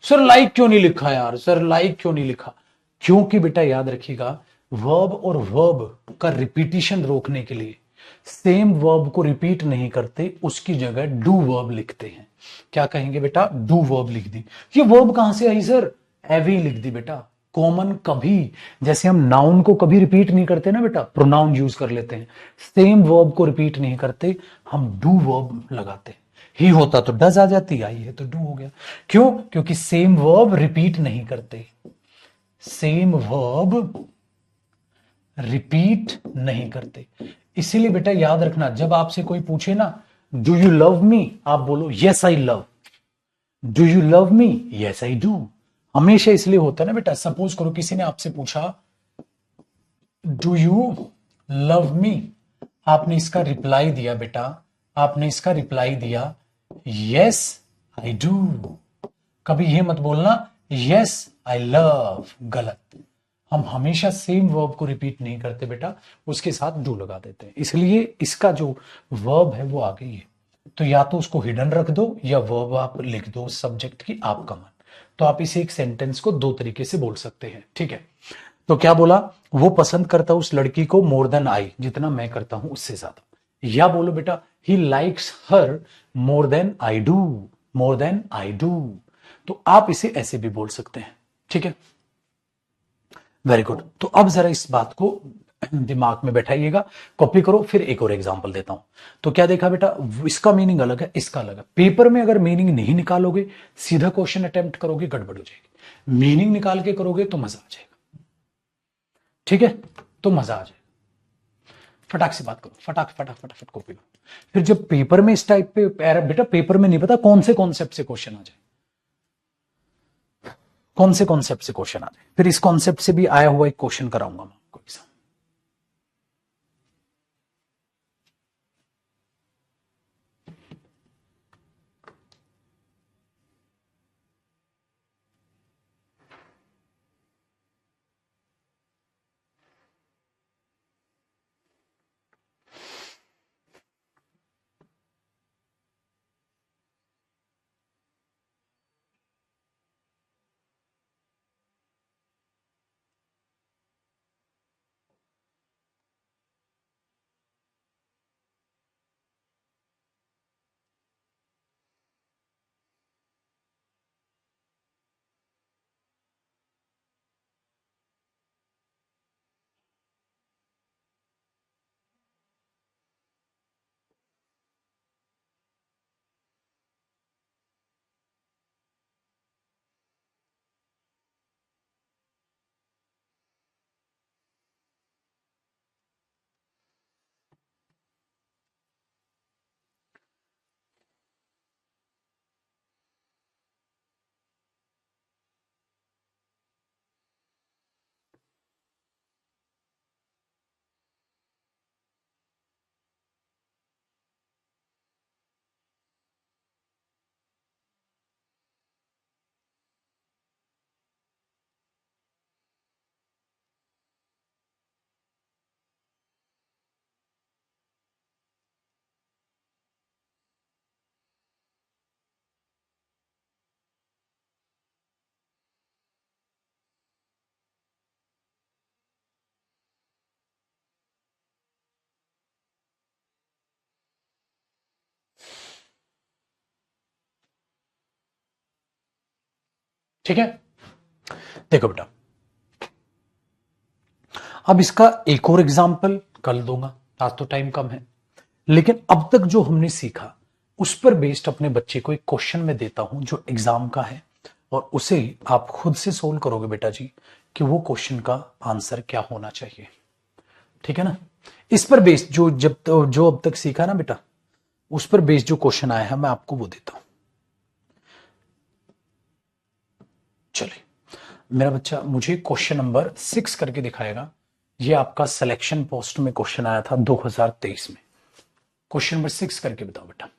Sir like क्यों नहीं लिखा यार, सर लाइक क्यों नहीं लिखा, क्योंकि बेटा याद रखिएगा, वर्ब और वर्ब का रिपीटिशन रोकने के लिए सेम वर्ब को रिपीट नहीं करते, उसकी जगह डू वर्ब लिखते हैं। क्या कहेंगे बेटा, डू वर्ब लिख दी। ये वर्ब कहां से आई सर, एवी लिख दी बेटा, कॉमन कभी, जैसे हम नाउन को कभी रिपीट नहीं करते ना बेटा, प्रोनाउन यूज कर लेते हैं, सेम वर्ब को रिपीट नहीं करते, हम डू वर्ब लगाते हैं। ही होता तो डज आ जाती, आई है तो डू हो गया। क्यों? क्योंकि सेम वर्ब रिपीट नहीं करते, सेम वर्ब रिपीट नहीं करते। इसीलिए बेटा याद रखना, जब आपसे कोई पूछे ना डू यू लव मी, आप बोलो yes I love. Do you love me? Yes I do. हमेशा इसलिए होता है ना बेटा, सपोज करो किसी ने आपसे पूछा डू यू लव मी, आपने इसका रिप्लाई दिया बेटा, आपने इसका रिप्लाई दिया यस आई डू। कभी यह मत बोलना यस आई लव, गलत। हम हमेशा सेम वर्ब को रिपीट नहीं करते बेटा, उसके साथ डू लगा देते हैं, इसलिए इसका जो वर्ब है वो आ गई है। तो या तो उसको हिडन रख दो या वर्ब आप लिख दो सब्जेक्ट की, आपका मन। तो आप इसे एक सेंटेंस को दो तरीके से बोल सकते हैं, ठीक है। तो क्या बोला, वो पसंद करता उस लड़की को मोर देन आई, जितना मैं करता हूं उससे ज्यादा। या बोलो बेटा he likes her more than I do, more than I do. तो आप इसे ऐसे भी बोल सकते हैं, ठीक है। Very good. तो अब जरा इस बात को दिमाग में बैठाइएगा, कॉपी करो, फिर एक और एग्जांपल देता हूं। तो क्या देखा बेटा, इसका मीनिंग अलग है, इसका अलग है। पेपर में अगर मीनिंग नहीं निकालोगे, सीधा क्वेश्चन अटेम्प्ट करोगे, गड़बड़ हो जाएगी। मीनिंग निकाल के करोगे तो मजा आ जाएगा, ठीक है, तो मजा आ जाएगा। फटाक से बात करो, फटाफट कॉपी करो। फिर जब पेपर में इस टाइप पे बेटा, पेपर में नहीं पता कौन से कॉन्सेप्ट से क्वेश्चन आ जाए, कौन से कॉन्सेप्ट से क्वेश्चन आ जाए। फिर इस कॉन्सेप्ट से भी आया हुआ एक क्वेश्चन कराऊंगा मैं आपको। ठीक है, देखो बेटा, अब इसका एक और एग्जाम्पल कल दूंगा, आज तो टाइम कम है। लेकिन अब तक जो हमने सीखा उस पर बेस्ड अपने बच्चे को एक क्वेश्चन में देता हूं जो एग्जाम का है, और उसे आप खुद से सोल्व करोगे बेटा जी कि वो क्वेश्चन का आंसर क्या होना चाहिए, ठीक है ना। इस पर बेस्ड जो अब तक सीखा ना बेटा, उस पर बेस्ड जो क्वेश्चन आया है मैं आपको वो देता हूं। चलिए, मेरा बच्चा मुझे क्वेश्चन नंबर 6 करके दिखाएगा। ये आपका सिलेक्शन पोस्ट में क्वेश्चन आया था 2023 में। क्वेश्चन नंबर 6 करके बताओ बेटा,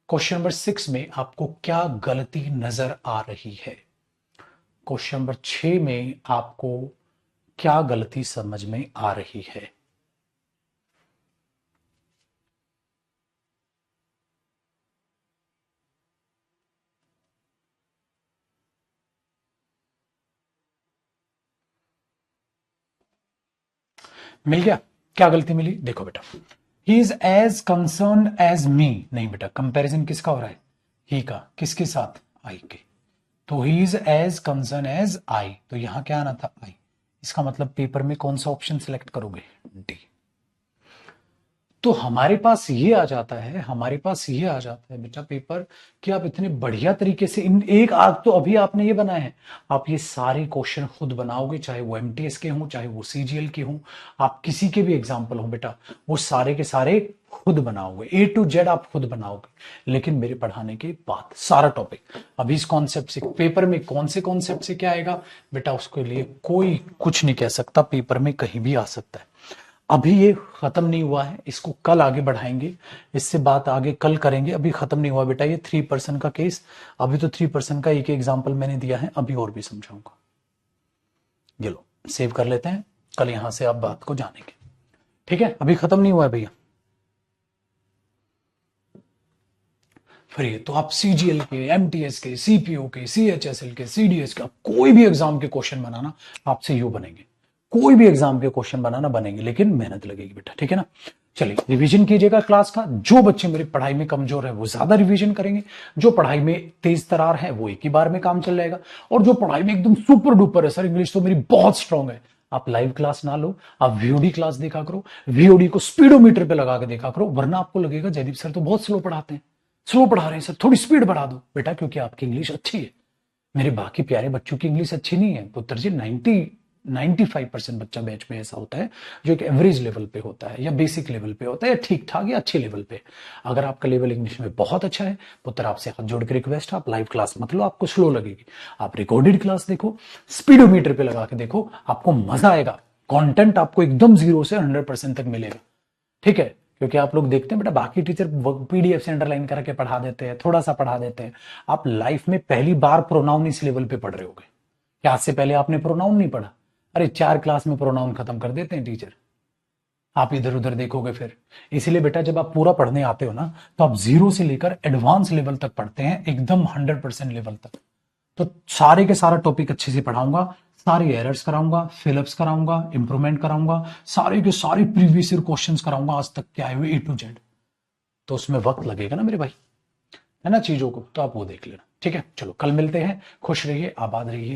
क्वेश्चन नंबर 6 में आपको क्या गलती नजर आ रही है। क्वेश्चन नंबर 6 में आपको क्या गलती समझ में आ रही है। मिल गया? क्या गलती मिली, देखो बेटा, he is as concern as me, नहीं बेटा, कंपैरिजन किसका हो रहा है, ही का, किसके साथ, आई के। तो he is as concern as I, तो यहां क्या आना था, आई। इसका मतलब पेपर में कौन सा ऑप्शन सिलेक्ट करोगे, डी। तो हमारे पास ये आ जाता है, हमारे पास ये आ जाता है बेटा पेपर कि आप इतने बढ़िया तरीके से इन एक आग तो अभी आपने ये बनाए हैं, आप ये सारे क्वेश्चन खुद बनाओगे, चाहे वो एमटीएस के हों, चाहे वो सीजीएल के हों, आप किसी के भी एग्जाम्पल हो बेटा, वो सारे के सारे खुद बनाओगे, ए टू जेड आप खुद बनाओगे। लेकिन मेरे पढ़ाने के बाद सारा टॉपिक अभी इस कॉन्सेप्ट से, पेपर में कौन से कॉन्सेप्ट से क्या आएगा बेटा, उसके लिए कोई कुछ नहीं कह सकता, पेपर में कहीं भी आ सकता है। अभी ये खत्म नहीं हुआ है, इसको कल आगे बढ़ाएंगे, इससे बात आगे कल करेंगे, अभी खत्म नहीं हुआ बेटा ये 3% का केस। अभी तो 3% का एक एग्जाम्पल मैंने दिया है, अभी और भी समझाऊंगा। ये लो सेव कर लेते हैं, कल यहां से आप बात को जानेंगे, ठीक है। अभी खत्म नहीं हुआ है भैया। फिर ये तो आप सीजीएल के, एमटीएस के, सीपीओ के, सीएचएसएल के, सीडीएस के, कोई भी एग्जाम के क्वेश्चन बनाना आपसे यू बनेंगे, कोई भी एग्जाम के क्वेश्चन बनाना बनेंगे, लेकिन मेहनत लगेगी बेटा, ठीक है ना। चलिए रिवीजन कीजिएगा क्लास का। जो बच्चे मेरी पढ़ाई में कमजोर है वो ज्यादा रिवीजन करेंगे, जो पढ़ाई में तेज तरार है वो एक ही बार में काम चल जाएगा, और जो पढ़ाई में एकदम सुपर डुपर है, सर इंग्लिश तो मेरी बहुत स्ट्रांग है, आप लाइव क्लास ना लो, आप वीओडी क्लास देखा करो, वीओडी को स्पीडोमीटर पे लगा के देखा करो, वरना आपको लगेगा जयदीप सर तो बहुत स्लो पढ़ाते हैं, स्लो पढ़ा रहे हैं सर, थोड़ी स्पीड बढ़ा दो बेटा, क्योंकि आपकी इंग्लिश अच्छी है। मेरे बाकी प्यारे बच्चों की इंग्लिश अच्छी नहीं है पुत्र जी। 95% बच्चा बैच में ऐसा होता है जो एक एवरेज लेवल पे होता है, या बेसिक लेवल पे होता है, या ठीक ठाक या अच्छे लेवल पे। अगर आपका लेवल इंग्लिश में बहुत अच्छा है पुत्र, आपसे हाथ जोड़ के रिक्वेस्ट है, आप लाइव क्लास मत लो, आपको स्लो लगेगी, आप रिकॉर्डेड क्लास देखो, स्पीडोमीटर पे लगा के देखो, आपको मजा आएगा, कंटेंट आपको एकदम 0 से 100% तक मिलेगा, ठीक है। क्योंकि आप लोग देखते हैं बेटा बाकी टीचर पीडीएफ से अंडरलाइन करके पढ़ा देते हैं, थोड़ा सा पढ़ा देते हैं, आप लाइफ में पहली बार प्रोनाउन इस लेवल पे पढ़ रहे होगे, क्या आज से पहले आपने प्रोनाउन नहीं पढ़ा? अरे 4 क्लास में प्रोनाउन खत्म कर देते हैं टीचर, आप इधर उधर देखोगे फिर। इसलिए बेटा जब आप पूरा पढ़ने आते हो ना, तो आप 0 से लेकर एडवांस लेवल तक पढ़ते हैं, एकदम 100% लेवल तक। तो सारे के सारा टॉपिक अच्छे से पढ़ाऊंगा, सारे एरर्स कराऊंगा, फिलअप्स कराऊंगा, इंप्रूवमेंट कराऊंगा, सारे के सारे प्रीवियस ईयर क्वेश्चंस कराऊंगा आज तक के आए हुए ए टू जेड। तो उसमें वक्त लगेगा ना मेरे भाई, है ना चीजों को, तो आप वो देख लेना, ठीक है। चलो कल मिलते हैं, खुश रहिए, आबाद रहिए।